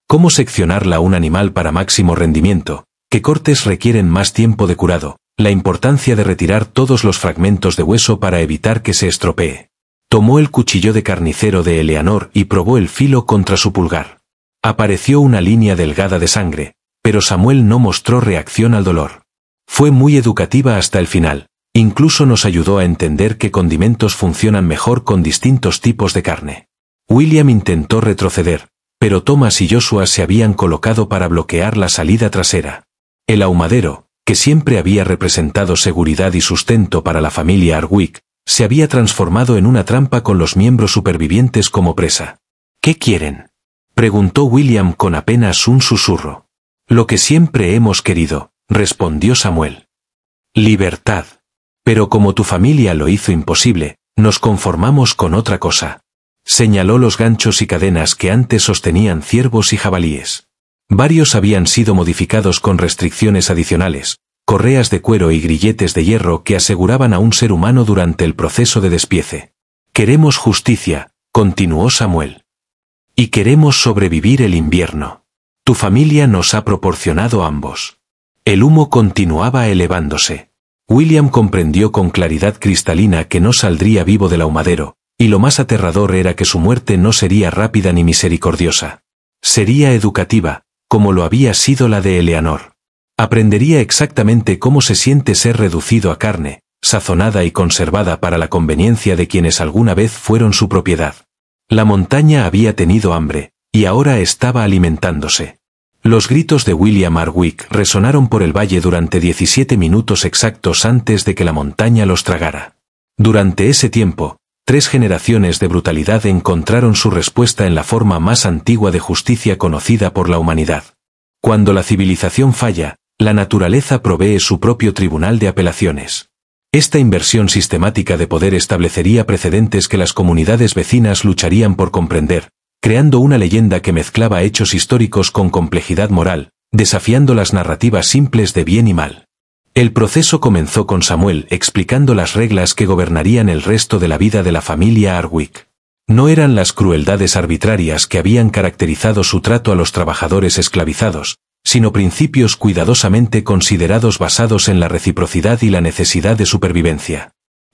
Cómo seccionarla a un animal para máximo rendimiento, qué cortes requieren más tiempo de curado, la importancia de retirar todos los fragmentos de hueso para evitar que se estropee. Tomó el cuchillo de carnicero de Eleanor y probó el filo contra su pulgar. Apareció una línea delgada de sangre, pero Samuel no mostró reacción al dolor. Fue muy educativa hasta el final, incluso nos ayudó a entender que condimentos funcionan mejor con distintos tipos de carne. William intentó retroceder, pero Thomas y Joshua se habían colocado para bloquear la salida trasera. El ahumadero, que siempre había representado seguridad y sustento para la familia Hardwick, se había transformado en una trampa con los miembros supervivientes como presa. ¿Qué quieren?, preguntó William con apenas un susurro. Lo que siempre hemos querido, respondió Samuel. Libertad. Pero como tu familia lo hizo imposible, nos conformamos con otra cosa. Señaló los ganchos y cadenas que antes sostenían ciervos y jabalíes. Varios habían sido modificados con restricciones adicionales, correas de cuero y grilletes de hierro que aseguraban a un ser humano durante el proceso de despiece. Queremos justicia, continuó Samuel. Y queremos sobrevivir el invierno. Tu familia nos ha proporcionado ambos. El humo continuaba elevándose. William comprendió con claridad cristalina que no saldría vivo del ahumadero, y lo más aterrador era que su muerte no sería rápida ni misericordiosa. Sería educativa, como lo había sido la de Eleanor. Aprendería exactamente cómo se siente ser reducido a carne, sazonada y conservada para la conveniencia de quienes alguna vez fueron su propiedad. La montaña había tenido hambre, y ahora estaba alimentándose. Los gritos de William Hardwick resonaron por el valle durante 17 minutos exactos antes de que la montaña los tragara. Durante ese tiempo, 3 generaciones de brutalidad encontraron su respuesta en la forma más antigua de justicia conocida por la humanidad. Cuando la civilización falla, la naturaleza provee su propio tribunal de apelaciones. Esta inversión sistemática de poder establecería precedentes que las comunidades vecinas lucharían por comprender, creando una leyenda que mezclaba hechos históricos con complejidad moral, desafiando las narrativas simples de bien y mal. El proceso comenzó con Samuel explicando las reglas que gobernarían el resto de la vida de la familia Hardwick. No eran las crueldades arbitrarias que habían caracterizado su trato a los trabajadores esclavizados, sino principios cuidadosamente considerados basados en la reciprocidad y la necesidad de supervivencia.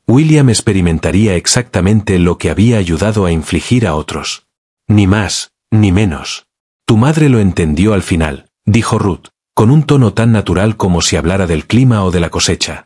William experimentaría exactamente lo que había ayudado a infligir a otros. Ni más, ni menos. Tu madre lo entendió al final, dijo Ruth, con un tono tan natural como si hablara del clima o de la cosecha.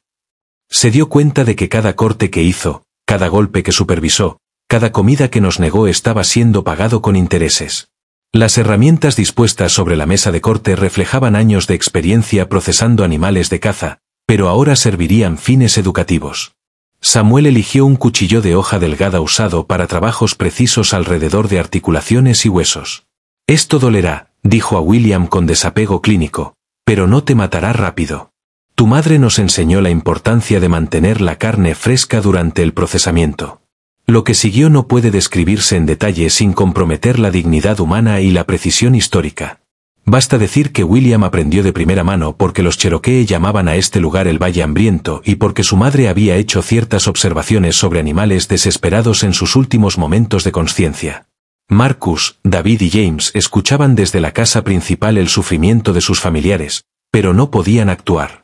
Se dio cuenta de que cada corte que hizo, cada golpe que supervisó, cada comida que nos negó estaba siendo pagado con intereses. Las herramientas dispuestas sobre la mesa de corte reflejaban años de experiencia procesando animales de caza, pero ahora servirían fines educativos. Samuel eligió un cuchillo de hoja delgada usado para trabajos precisos alrededor de articulaciones y huesos. Esto dolerá, dijo a William con desapego clínico, pero no te matará rápido. Tu madre nos enseñó la importancia de mantener la carne fresca durante el procesamiento. Lo que siguió no puede describirse en detalle sin comprometer la dignidad humana y la precisión histórica. Basta decir que William aprendió de primera mano porque los Cherokee llamaban a este lugar el Valle Hambriento y porque su madre había hecho ciertas observaciones sobre animales desesperados en sus últimos momentos de consciencia. Marcus, David y James escuchaban desde la casa principal el sufrimiento de sus familiares, pero no podían actuar.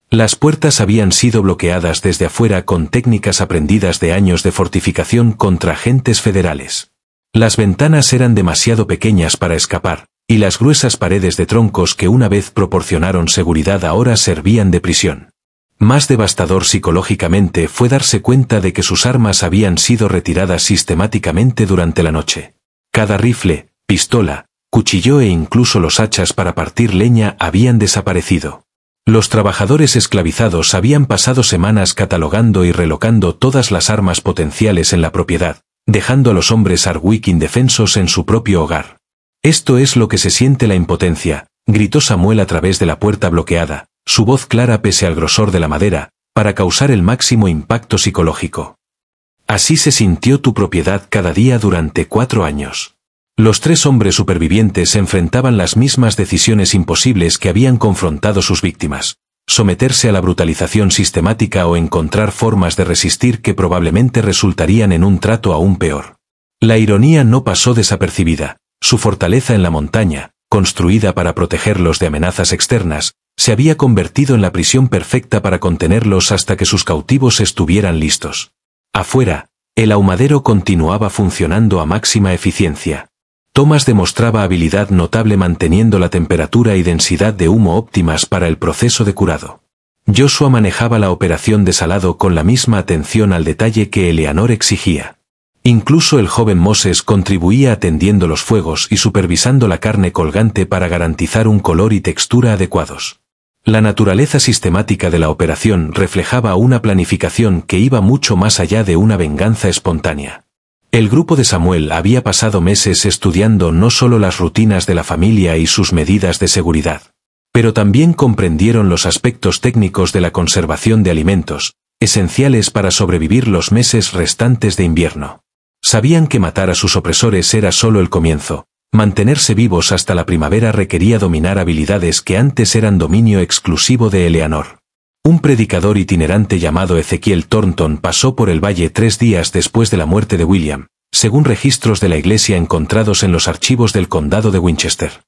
Las puertas habían sido bloqueadas desde afuera con técnicas aprendidas de años de fortificación contra agentes federales. Las ventanas eran demasiado pequeñas para escapar, y las gruesas paredes de troncos que una vez proporcionaron seguridad ahora servían de prisión. Más devastador psicológicamente fue darse cuenta de que sus armas habían sido retiradas sistemáticamente durante la noche. Cada rifle, pistola, cuchillo e incluso los hachas para partir leña habían desaparecido. Los trabajadores esclavizados habían pasado semanas catalogando y relocando todas las armas potenciales en la propiedad, dejando a los hombres Hardwick indefensos en su propio hogar. «Esto es lo que se siente la impotencia», gritó Samuel a través de la puerta bloqueada, su voz clara pese al grosor de la madera, para causar el máximo impacto psicológico. «Así se sintió tu propiedad cada día durante 4 años». Los 3 hombres supervivientes enfrentaban las mismas decisiones imposibles que habían confrontado sus víctimas: someterse a la brutalización sistemática o encontrar formas de resistir que probablemente resultarían en un trato aún peor. La ironía no pasó desapercibida. Su fortaleza en la montaña, construida para protegerlos de amenazas externas, se había convertido en la prisión perfecta para contenerlos hasta que sus cautivos estuvieran listos. Afuera, el ahumadero continuaba funcionando a máxima eficiencia. Thomas demostraba habilidad notable manteniendo la temperatura y densidad de humo óptimas para el proceso de curado. Joshua manejaba la operación de salado con la misma atención al detalle que Eleanor exigía. Incluso el joven Moses contribuía atendiendo los fuegos y supervisando la carne colgante para garantizar un color y textura adecuados. La naturaleza sistemática de la operación reflejaba una planificación que iba mucho más allá de una venganza espontánea. El grupo de Samuel había pasado meses estudiando no solo las rutinas de la familia y sus medidas de seguridad, pero también comprendieron los aspectos técnicos de la conservación de alimentos, esenciales para sobrevivir los meses restantes de invierno. Sabían que matar a sus opresores era solo el comienzo. Mantenerse vivos hasta la primavera requería dominar habilidades que antes eran dominio exclusivo de Eleanor. Un predicador itinerante llamado Ezequiel Thornton pasó por el valle 3 días después de la muerte de William, según registros de la iglesia encontrados en los archivos del condado de Winchester.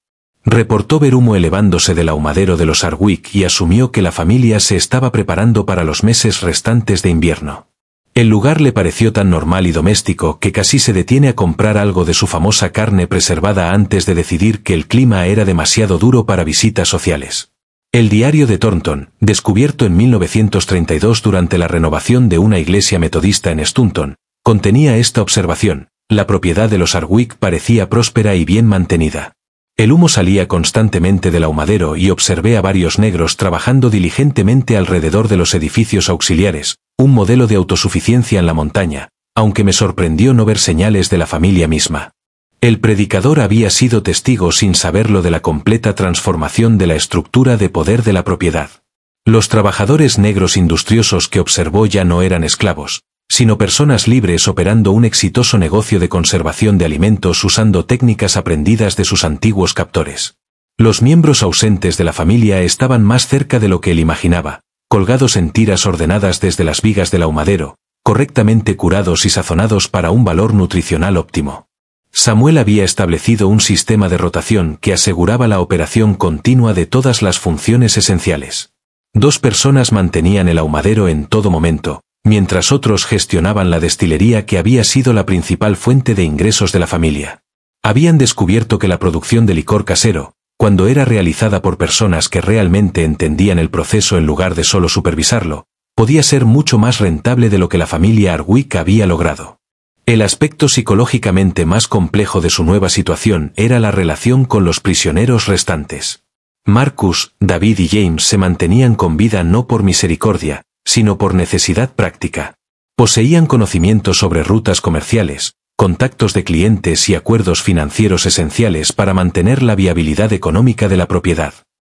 Reportó ver humo elevándose del ahumadero de los Hardwick y asumió que la familia se estaba preparando para los meses restantes de invierno. El lugar le pareció tan normal y doméstico que casi se detiene a comprar algo de su famosa carne preservada antes de decidir que el clima era demasiado duro para visitas sociales. El diario de Thornton, descubierto en 1932 durante la renovación de una iglesia metodista en Stunton, contenía esta observación: la propiedad de los Hardwick parecía próspera y bien mantenida. El humo salía constantemente del ahumadero y observé a varios negros trabajando diligentemente alrededor de los edificios auxiliares, un modelo de autosuficiencia en la montaña, aunque me sorprendió no ver señales de la familia misma. El predicador había sido testigo sin saberlo de la completa transformación de la estructura de poder de la propiedad. Los trabajadores negros industriosos que observó ya no eran esclavos, sino personas libres operando un exitoso negocio de conservación de alimentos usando técnicas aprendidas de sus antiguos captores. Los miembros ausentes de la familia estaban más cerca de lo que él imaginaba, colgados en tiras ordenadas desde las vigas del ahumadero, correctamente curados y sazonados para un valor nutricional óptimo. Samuel había establecido un sistema de rotación que aseguraba la operación continua de todas las funciones esenciales. 2 personas mantenían el ahumadero en todo momento, mientras otros gestionaban la destilería que había sido la principal fuente de ingresos de la familia. Habían descubierto que la producción de licor casero, cuando era realizada por personas que realmente entendían el proceso en lugar de solo supervisarlo, podía ser mucho más rentable de lo que la familia Hardwick había logrado. El aspecto psicológicamente más complejo de su nueva situación era la relación con los prisioneros restantes. Marcus, David y James se mantenían con vida no por misericordia, sino por necesidad práctica. Poseían conocimientos sobre rutas comerciales, contactos de clientes y acuerdos financieros esenciales para mantener la viabilidad económica de la propiedad.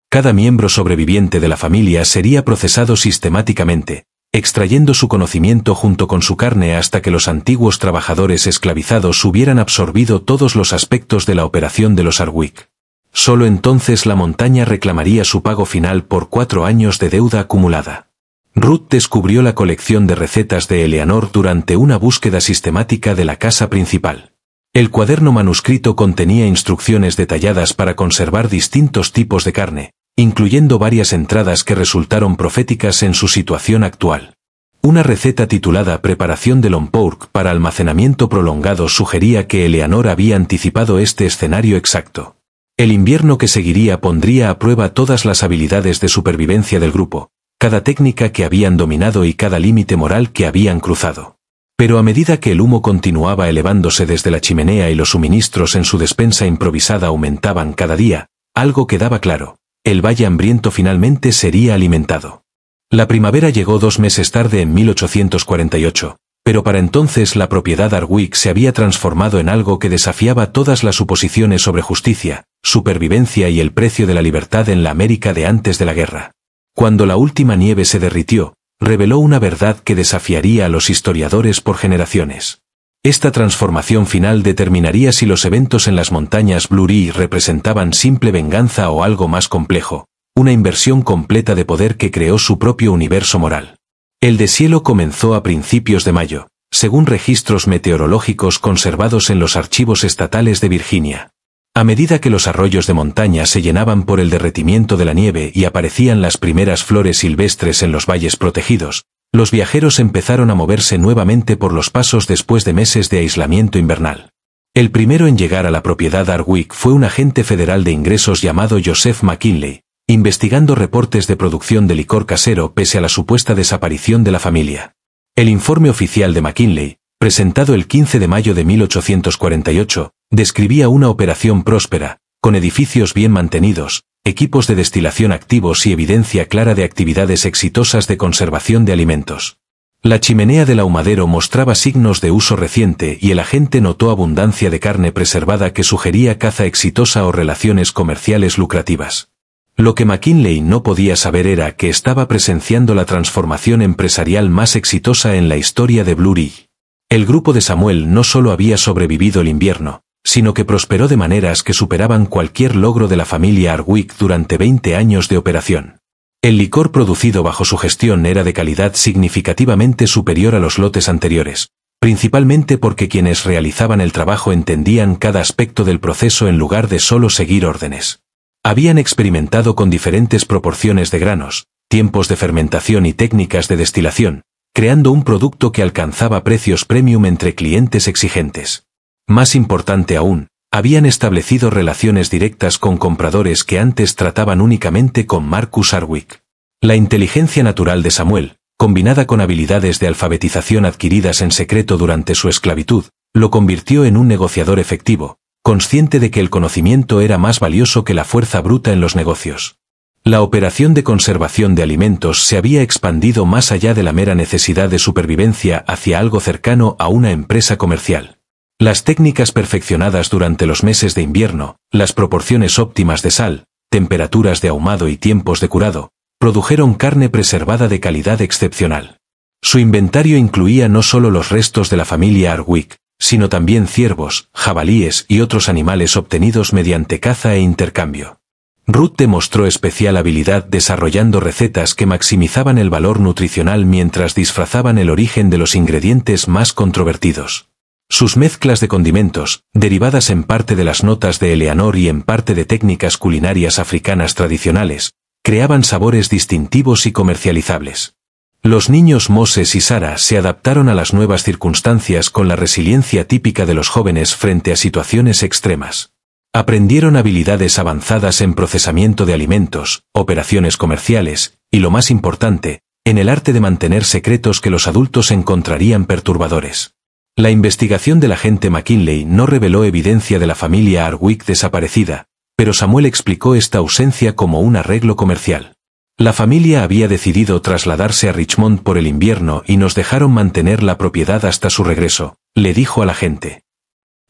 Cada miembro sobreviviente de la familia sería procesado sistemáticamente, extrayendo su conocimiento junto con su carne hasta que los antiguos trabajadores esclavizados hubieran absorbido todos los aspectos de la operación de los Hardwick. Solo entonces la montaña reclamaría su pago final por 4 años de deuda acumulada. Ruth descubrió la colección de recetas de Eleanor durante una búsqueda sistemática de la casa principal. El cuaderno manuscrito contenía instrucciones detalladas para conservar distintos tipos de carne, incluyendo varias entradas que resultaron proféticas en su situación actual. Una receta titulada Preparación de long pork para almacenamiento prolongado sugería que Eleanor había anticipado este escenario exacto. El invierno que seguiría pondría a prueba todas las habilidades de supervivencia del grupo, cada técnica que habían dominado y cada límite moral que habían cruzado. Pero a medida que el humo continuaba elevándose desde la chimenea y los suministros en su despensa improvisada aumentaban cada día, algo quedaba claro: el Valle Hambriento finalmente sería alimentado. La primavera llegó 2 meses tarde en 1848, pero para entonces la propiedad Hardwicke se había transformado en algo que desafiaba todas las suposiciones sobre justicia, supervivencia y el precio de la libertad en la América de antes de la guerra. Cuando la última nieve se derritió, reveló una verdad que desafiaría a los historiadores por generaciones. Esta transformación final determinaría si los eventos en las montañas Blue Ridge representaban simple venganza o algo más complejo, una inversión completa de poder que creó su propio universo moral. El deshielo comenzó a principios de mayo, según registros meteorológicos conservados en los archivos estatales de Virginia. A medida que los arroyos de montaña se llenaban por el derretimiento de la nieve y aparecían las primeras flores silvestres en los valles protegidos, los viajeros empezaron a moverse nuevamente por los pasos después de meses de aislamiento invernal. El primero en llegar a la propiedad Hardwicke fue un agente federal de ingresos llamado Joseph McKinley, investigando reportes de producción de licor casero pese a la supuesta desaparición de la familia. El informe oficial de McKinley, presentado el 15 de mayo de 1848, describía una operación próspera, con edificios bien mantenidos, equipos de destilación activos y evidencia clara de actividades exitosas de conservación de alimentos. La chimenea del ahumadero mostraba signos de uso reciente y el agente notó abundancia de carne preservada que sugería caza exitosa o relaciones comerciales lucrativas. Lo que McKinley no podía saber era que estaba presenciando la transformación empresarial más exitosa en la historia de Blue Ridge. El grupo de Samuel no solo había sobrevivido el invierno, sino que prosperó de maneras que superaban cualquier logro de la familia Hardwicke durante 20 años de operación. El licor producido bajo su gestión era de calidad significativamente superior a los lotes anteriores, principalmente porque quienes realizaban el trabajo entendían cada aspecto del proceso en lugar de solo seguir órdenes. Habían experimentado con diferentes proporciones de granos, tiempos de fermentación y técnicas de destilación, creando un producto que alcanzaba precios premium entre clientes exigentes. Más importante aún, habían establecido relaciones directas con compradores que antes trataban únicamente con Marcus Hardwicke. La inteligencia natural de Samuel, combinada con habilidades de alfabetización adquiridas en secreto durante su esclavitud, lo convirtió en un negociador efectivo, consciente de que el conocimiento era más valioso que la fuerza bruta en los negocios. La operación de conservación de alimentos se había expandido más allá de la mera necesidad de supervivencia hacia algo cercano a una empresa comercial. Las técnicas perfeccionadas durante los meses de invierno, las proporciones óptimas de sal, temperaturas de ahumado y tiempos de curado, produjeron carne preservada de calidad excepcional. Su inventario incluía no solo los restos de la familia Hardwicke, sino también ciervos, jabalíes y otros animales obtenidos mediante caza e intercambio. Ruth demostró especial habilidad desarrollando recetas que maximizaban el valor nutricional mientras disfrazaban el origen de los ingredientes más controvertidos. Sus mezclas de condimentos, derivadas en parte de las notas de Eleanor y en parte de técnicas culinarias africanas tradicionales, creaban sabores distintivos y comercializables. Los niños Moses y Sarah se adaptaron a las nuevas circunstancias con la resiliencia típica de los jóvenes frente a situaciones extremas. Aprendieron habilidades avanzadas en procesamiento de alimentos, operaciones comerciales, y lo más importante, en el arte de mantener secretos que los adultos encontrarían perturbadores. La investigación del agente McKinley no reveló evidencia de la familia Hardwicke desaparecida, pero Samuel explicó esta ausencia como un arreglo comercial. La familia había decidido trasladarse a Richmond por el invierno y nos dejaron mantener la propiedad hasta su regreso, le dijo al agente.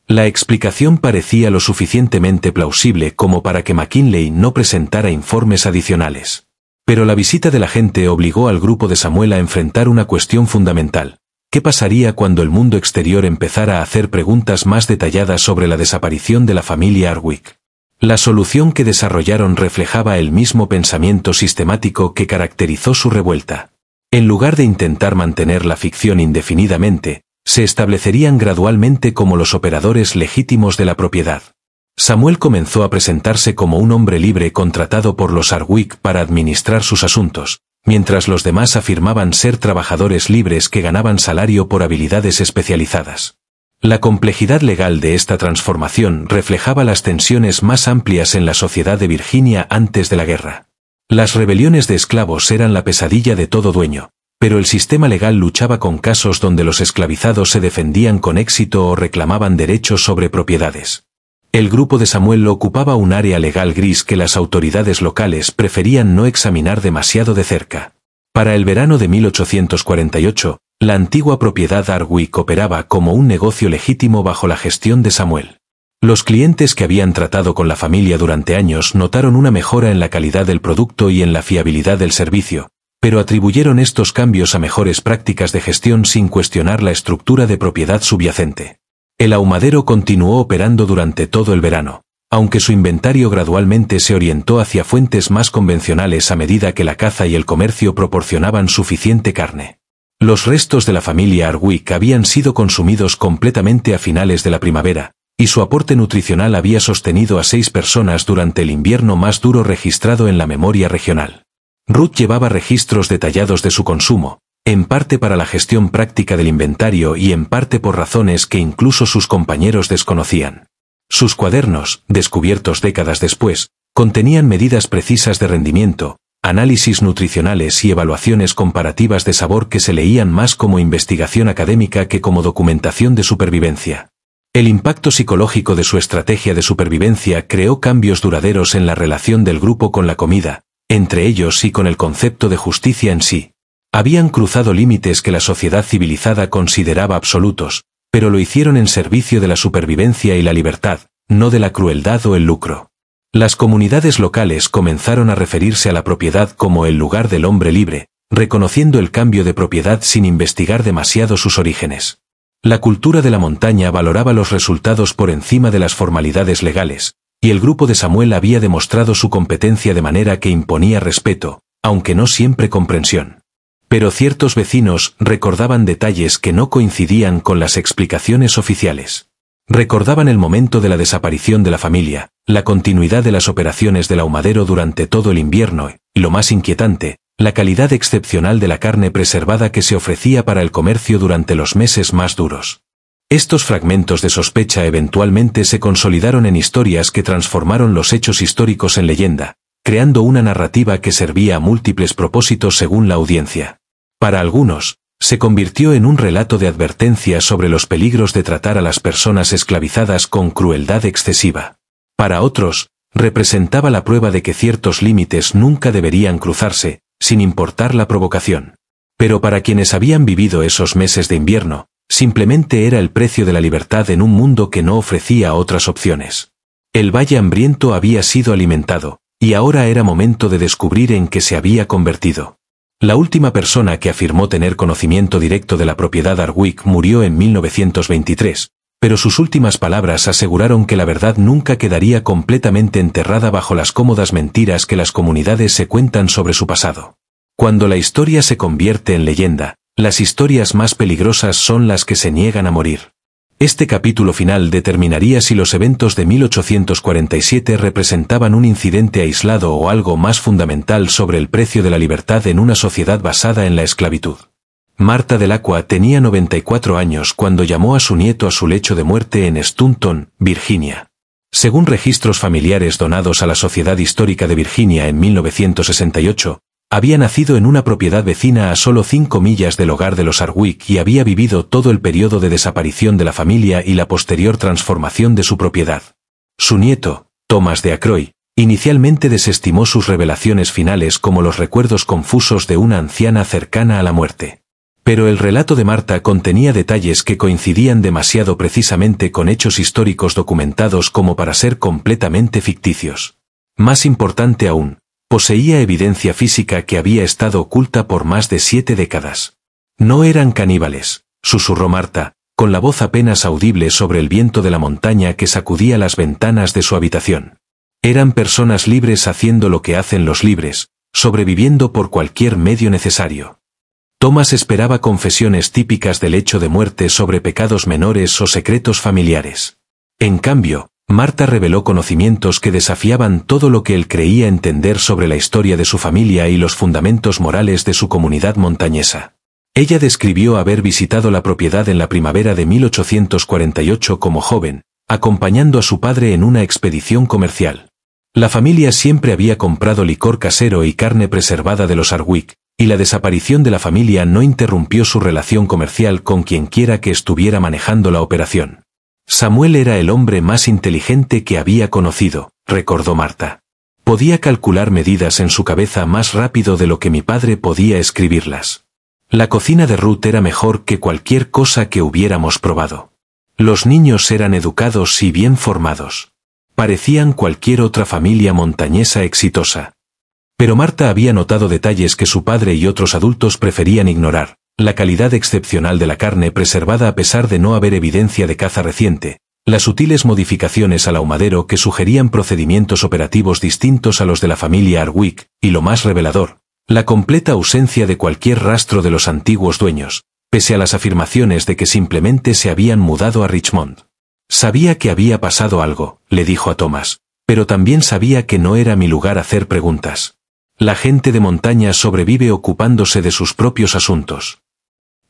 La explicación parecía lo suficientemente plausible como para que McKinley no presentara informes adicionales. Pero la visita del agente obligó al grupo de Samuel a enfrentar una cuestión fundamental. ¿Qué pasaría cuando el mundo exterior empezara a hacer preguntas más detalladas sobre la desaparición de la familia Hardwicke? La solución que desarrollaron reflejaba el mismo pensamiento sistemático que caracterizó su revuelta. En lugar de intentar mantener la ficción indefinidamente, se establecerían gradualmente como los operadores legítimos de la propiedad. Samuel comenzó a presentarse como un hombre libre contratado por los Hardwicke para administrar sus asuntos, mientras los demás afirmaban ser trabajadores libres que ganaban salario por habilidades especializadas. La complejidad legal de esta transformación reflejaba las tensiones más amplias en la sociedad de Virginia antes de la guerra. Las rebeliones de esclavos eran la pesadilla de todo dueño, pero el sistema legal luchaba con casos donde los esclavizados se defendían con éxito o reclamaban derechos sobre propiedades. El grupo de Samuel ocupaba un área legal gris que las autoridades locales preferían no examinar demasiado de cerca. Para el verano de 1848, la antigua propiedad Hardwick operaba como un negocio legítimo bajo la gestión de Samuel. Los clientes que habían tratado con la familia durante años notaron una mejora en la calidad del producto y en la fiabilidad del servicio, pero atribuyeron estos cambios a mejores prácticas de gestión sin cuestionar la estructura de propiedad subyacente. El ahumadero continuó operando durante todo el verano, aunque su inventario gradualmente se orientó hacia fuentes más convencionales a medida que la caza y el comercio proporcionaban suficiente carne. Los restos de la familia Hardwick habían sido consumidos completamente a finales de la primavera, y su aporte nutricional había sostenido a 6 personas durante el invierno más duro registrado en la memoria regional. Ruth llevaba registros detallados de su consumo, en parte para la gestión práctica del inventario y en parte por razones que incluso sus compañeros desconocían. Sus cuadernos, descubiertos décadas después, contenían medidas precisas de rendimiento, análisis nutricionales y evaluaciones comparativas de sabor que se leían más como investigación académica que como documentación de supervivencia. El impacto psicológico de su estrategia de supervivencia creó cambios duraderos en la relación del grupo con la comida, entre ellos y con el concepto de justicia en sí. Habían cruzado límites que la sociedad civilizada consideraba absolutos, pero lo hicieron en servicio de la supervivencia y la libertad, no de la crueldad o el lucro. Las comunidades locales comenzaron a referirse a la propiedad como el lugar del hombre libre, reconociendo el cambio de propiedad sin investigar demasiado sus orígenes. La cultura de la montaña valoraba los resultados por encima de las formalidades legales, y el grupo de Samuel había demostrado su competencia de manera que imponía respeto, aunque no siempre comprensión. Pero ciertos vecinos recordaban detalles que no coincidían con las explicaciones oficiales. Recordaban el momento de la desaparición de la familia, la continuidad de las operaciones del ahumadero durante todo el invierno y, lo más inquietante, la calidad excepcional de la carne preservada que se ofrecía para el comercio durante los meses más duros. Estos fragmentos de sospecha eventualmente se consolidaron en historias que transformaron los hechos históricos en leyenda, creando una narrativa que servía a múltiples propósitos según la audiencia. Para algunos, se convirtió en un relato de advertencia sobre los peligros de tratar a las personas esclavizadas con crueldad excesiva. Para otros, representaba la prueba de que ciertos límites nunca deberían cruzarse, sin importar la provocación. Pero para quienes habían vivido esos meses de invierno, simplemente era el precio de la libertad en un mundo que no ofrecía otras opciones. El valle hambriento había sido alimentado, y ahora era momento de descubrir en qué se había convertido. La última persona que afirmó tener conocimiento directo de la propiedad Hardwick murió en 1923, pero sus últimas palabras aseguraron que la verdad nunca quedaría completamente enterrada bajo las cómodas mentiras que las comunidades se cuentan sobre su pasado. Cuando la historia se convierte en leyenda, las historias más peligrosas son las que se niegan a morir. Este capítulo final determinaría si los eventos de 1847 representaban un incidente aislado o algo más fundamental sobre el precio de la libertad en una sociedad basada en la esclavitud. Marta Delacqua tenía 94 años cuando llamó a su nieto a su lecho de muerte en Staunton, Virginia. Según registros familiares donados a la Sociedad Histórica de Virginia en 1968, había nacido en una propiedad vecina a solo 5 millas del hogar de los Hardwick y había vivido todo el periodo de desaparición de la familia y la posterior transformación de su propiedad. Su nieto, Thomas de Acroy, inicialmente desestimó sus revelaciones finales como los recuerdos confusos de una anciana cercana a la muerte. Pero el relato de Marta contenía detalles que coincidían demasiado precisamente con hechos históricos documentados como para ser completamente ficticios. Más importante aún, poseía evidencia física que había estado oculta por más de 7 décadas. No eran caníbales, susurró Marta, con la voz apenas audible sobre el viento de la montaña que sacudía las ventanas de su habitación. Eran personas libres haciendo lo que hacen los libres, sobreviviendo por cualquier medio necesario. Thomas esperaba confesiones típicas del hecho de muerte sobre pecados menores o secretos familiares. En cambio, Marta reveló conocimientos que desafiaban todo lo que él creía entender sobre la historia de su familia y los fundamentos morales de su comunidad montañesa. Ella describió haber visitado la propiedad en la primavera de 1848 como joven, acompañando a su padre en una expedición comercial. La familia siempre había comprado licor casero y carne preservada de los Hardwick, y la desaparición de la familia no interrumpió su relación comercial con quienquiera que estuviera manejando la operación. Samuel era el hombre más inteligente que había conocido, recordó Marta. Podía calcular medidas en su cabeza más rápido de lo que mi padre podía escribirlas. La cocina de Ruth era mejor que cualquier cosa que hubiéramos probado. Los niños eran educados y bien formados. Parecían cualquier otra familia montañesa exitosa. Pero Marta había notado detalles que su padre y otros adultos preferían ignorar: la calidad excepcional de la carne preservada a pesar de no haber evidencia de caza reciente, las sutiles modificaciones al ahumadero que sugerían procedimientos operativos distintos a los de la familia Hardwick, y lo más revelador, la completa ausencia de cualquier rastro de los antiguos dueños, pese a las afirmaciones de que simplemente se habían mudado a Richmond. Sabía que había pasado algo, le dijo a Thomas, pero también sabía que no era mi lugar hacer preguntas. La gente de montaña sobrevive ocupándose de sus propios asuntos.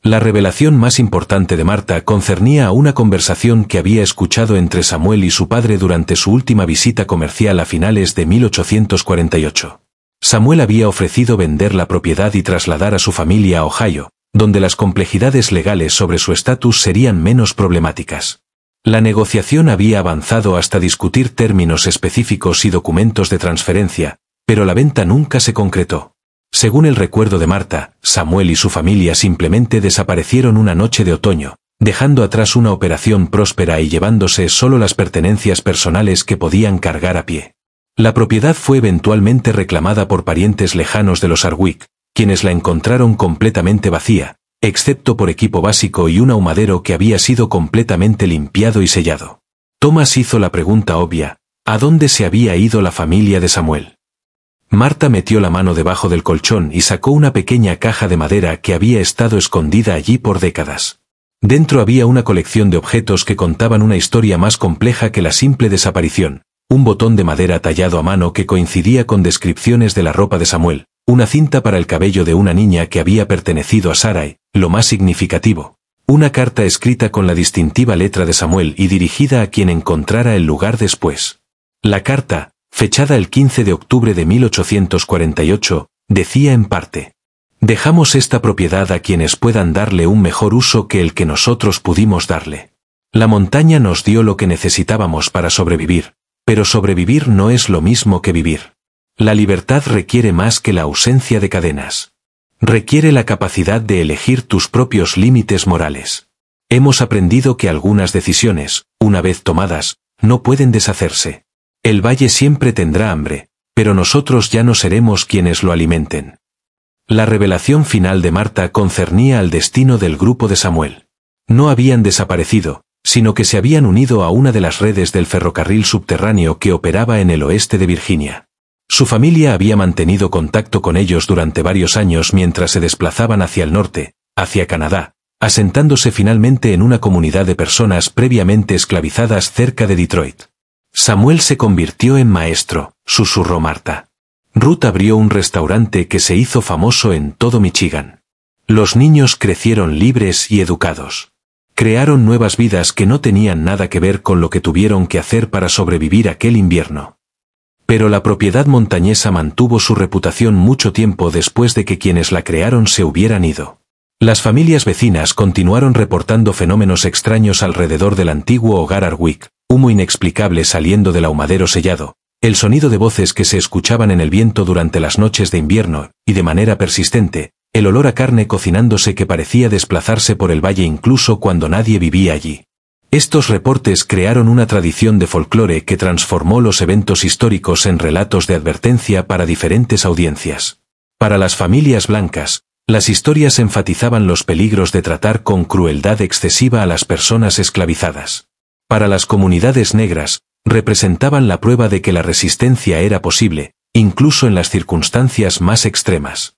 La revelación más importante de Marta concernía a una conversación que había escuchado entre Samuel y su padre durante su última visita comercial a finales de 1848. Samuel había ofrecido vender la propiedad y trasladar a su familia a Ohio, donde las complejidades legales sobre su estatus serían menos problemáticas. La negociación había avanzado hasta discutir términos específicos y documentos de transferencia, pero la venta nunca se concretó. Según el recuerdo de Marta, Samuel y su familia simplemente desaparecieron una noche de otoño, dejando atrás una operación próspera y llevándose solo las pertenencias personales que podían cargar a pie. La propiedad fue eventualmente reclamada por parientes lejanos de los Hardwick, quienes la encontraron completamente vacía, excepto por equipo básico y un ahumadero que había sido completamente limpiado y sellado. Thomas hizo la pregunta obvia: ¿a dónde se había ido la familia de Samuel? Marta metió la mano debajo del colchón y sacó una pequeña caja de madera que había estado escondida allí por décadas. Dentro había una colección de objetos que contaban una historia más compleja que la simple desaparición: un botón de madera tallado a mano que coincidía con descripciones de la ropa de Samuel, una cinta para el cabello de una niña que había pertenecido a Sarah y, lo más significativo, una carta escrita con la distintiva letra de Samuel y dirigida a quien encontrara el lugar después. La carta, fechada el 15 de octubre de 1848, decía en parte: «Dejamos esta propiedad a quienes puedan darle un mejor uso que el que nosotros pudimos darle. La montaña nos dio lo que necesitábamos para sobrevivir, pero sobrevivir no es lo mismo que vivir. La libertad requiere más que la ausencia de cadenas. Requiere la capacidad de elegir tus propios límites morales. Hemos aprendido que algunas decisiones, una vez tomadas, no pueden deshacerse. El valle siempre tendrá hambre, pero nosotros ya no seremos quienes lo alimenten». La revelación final de Marta concernía al destino del grupo de Samuel. No habían desaparecido, sino que se habían unido a una de las redes del ferrocarril subterráneo que operaba en el oeste de Virginia. Su familia había mantenido contacto con ellos durante varios años mientras se desplazaban hacia el norte, hacia Canadá, asentándose finalmente en una comunidad de personas previamente esclavizadas cerca de Detroit. «Samuel se convirtió en maestro», susurró Marta. «Ruth abrió un restaurante que se hizo famoso en todo Michigan. Los niños crecieron libres y educados. Crearon nuevas vidas que no tenían nada que ver con lo que tuvieron que hacer para sobrevivir aquel invierno. Pero la propiedad montañesa mantuvo su reputación mucho tiempo después de que quienes la crearon se hubieran ido. Las familias vecinas continuaron reportando fenómenos extraños alrededor del antiguo hogar Hardwick: humo inexplicable saliendo del ahumadero sellado, el sonido de voces que se escuchaban en el viento durante las noches de invierno, y de manera persistente, el olor a carne cocinándose que parecía desplazarse por el valle incluso cuando nadie vivía allí. Estos reportes crearon una tradición de folclore que transformó los eventos históricos en relatos de advertencia para diferentes audiencias. Para las familias blancas, las historias enfatizaban los peligros de tratar con crueldad excesiva a las personas esclavizadas. Para las comunidades negras, representaban la prueba de que la resistencia era posible, incluso en las circunstancias más extremas.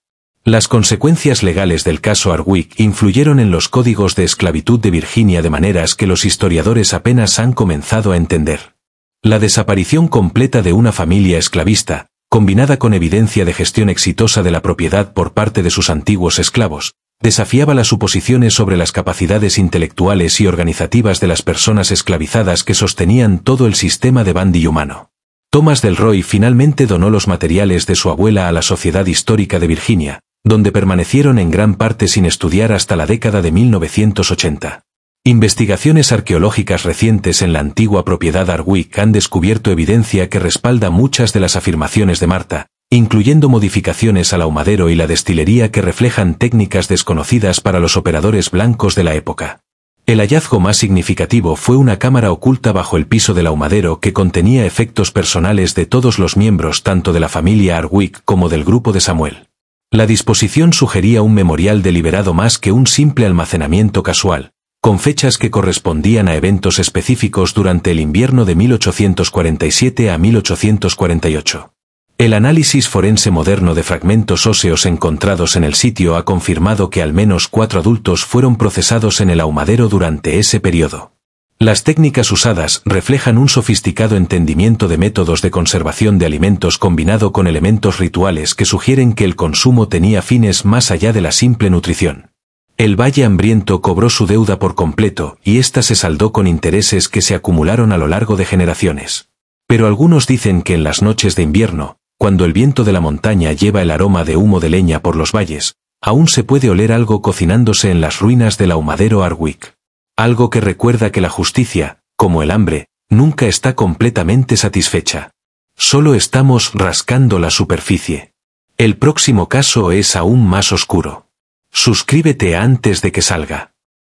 Las consecuencias legales del caso Hardwick influyeron en los códigos de esclavitud de Virginia de maneras que los historiadores apenas han comenzado a entender. La desaparición completa de una familia esclavista, combinada con evidencia de gestión exitosa de la propiedad por parte de sus antiguos esclavos, Desafiaba las suposiciones sobre las capacidades intelectuales y organizativas de las personas esclavizadas que sostenían todo el sistema de Bundy humano. Thomas Delroy finalmente donó los materiales de su abuela a la Sociedad Histórica de Virginia, donde permanecieron en gran parte sin estudiar hasta la década de 1980. Investigaciones arqueológicas recientes en la antigua propiedad Hardwick han descubierto evidencia que respalda muchas de las afirmaciones de Martha, incluyendo modificaciones al ahumadero y la destilería que reflejan técnicas desconocidas para los operadores blancos de la época. El hallazgo más significativo fue una cámara oculta bajo el piso del ahumadero que contenía efectos personales de todos los miembros tanto de la familia Hardwick como del grupo de Samuel. La disposición sugería un memorial deliberado más que un simple almacenamiento casual, con fechas que correspondían a eventos específicos durante el invierno de 1847 a 1848. El análisis forense moderno de fragmentos óseos encontrados en el sitio ha confirmado que al menos 4 adultos fueron procesados en el ahumadero durante ese periodo. Las técnicas usadas reflejan un sofisticado entendimiento de métodos de conservación de alimentos combinado con elementos rituales que sugieren que el consumo tenía fines más allá de la simple nutrición. El Valle Hambriento cobró su deuda por completo y ésta se saldó con intereses que se acumularon a lo largo de generaciones. Pero algunos dicen que en las noches de invierno, cuando el viento de la montaña lleva el aroma de humo de leña por los valles, aún se puede oler algo cocinándose en las ruinas del ahumadero Hardwick. Algo que recuerda que la justicia, como el hambre, nunca está completamente satisfecha. Solo estamos rascando la superficie. El próximo caso es aún más oscuro. Suscríbete antes de que salga.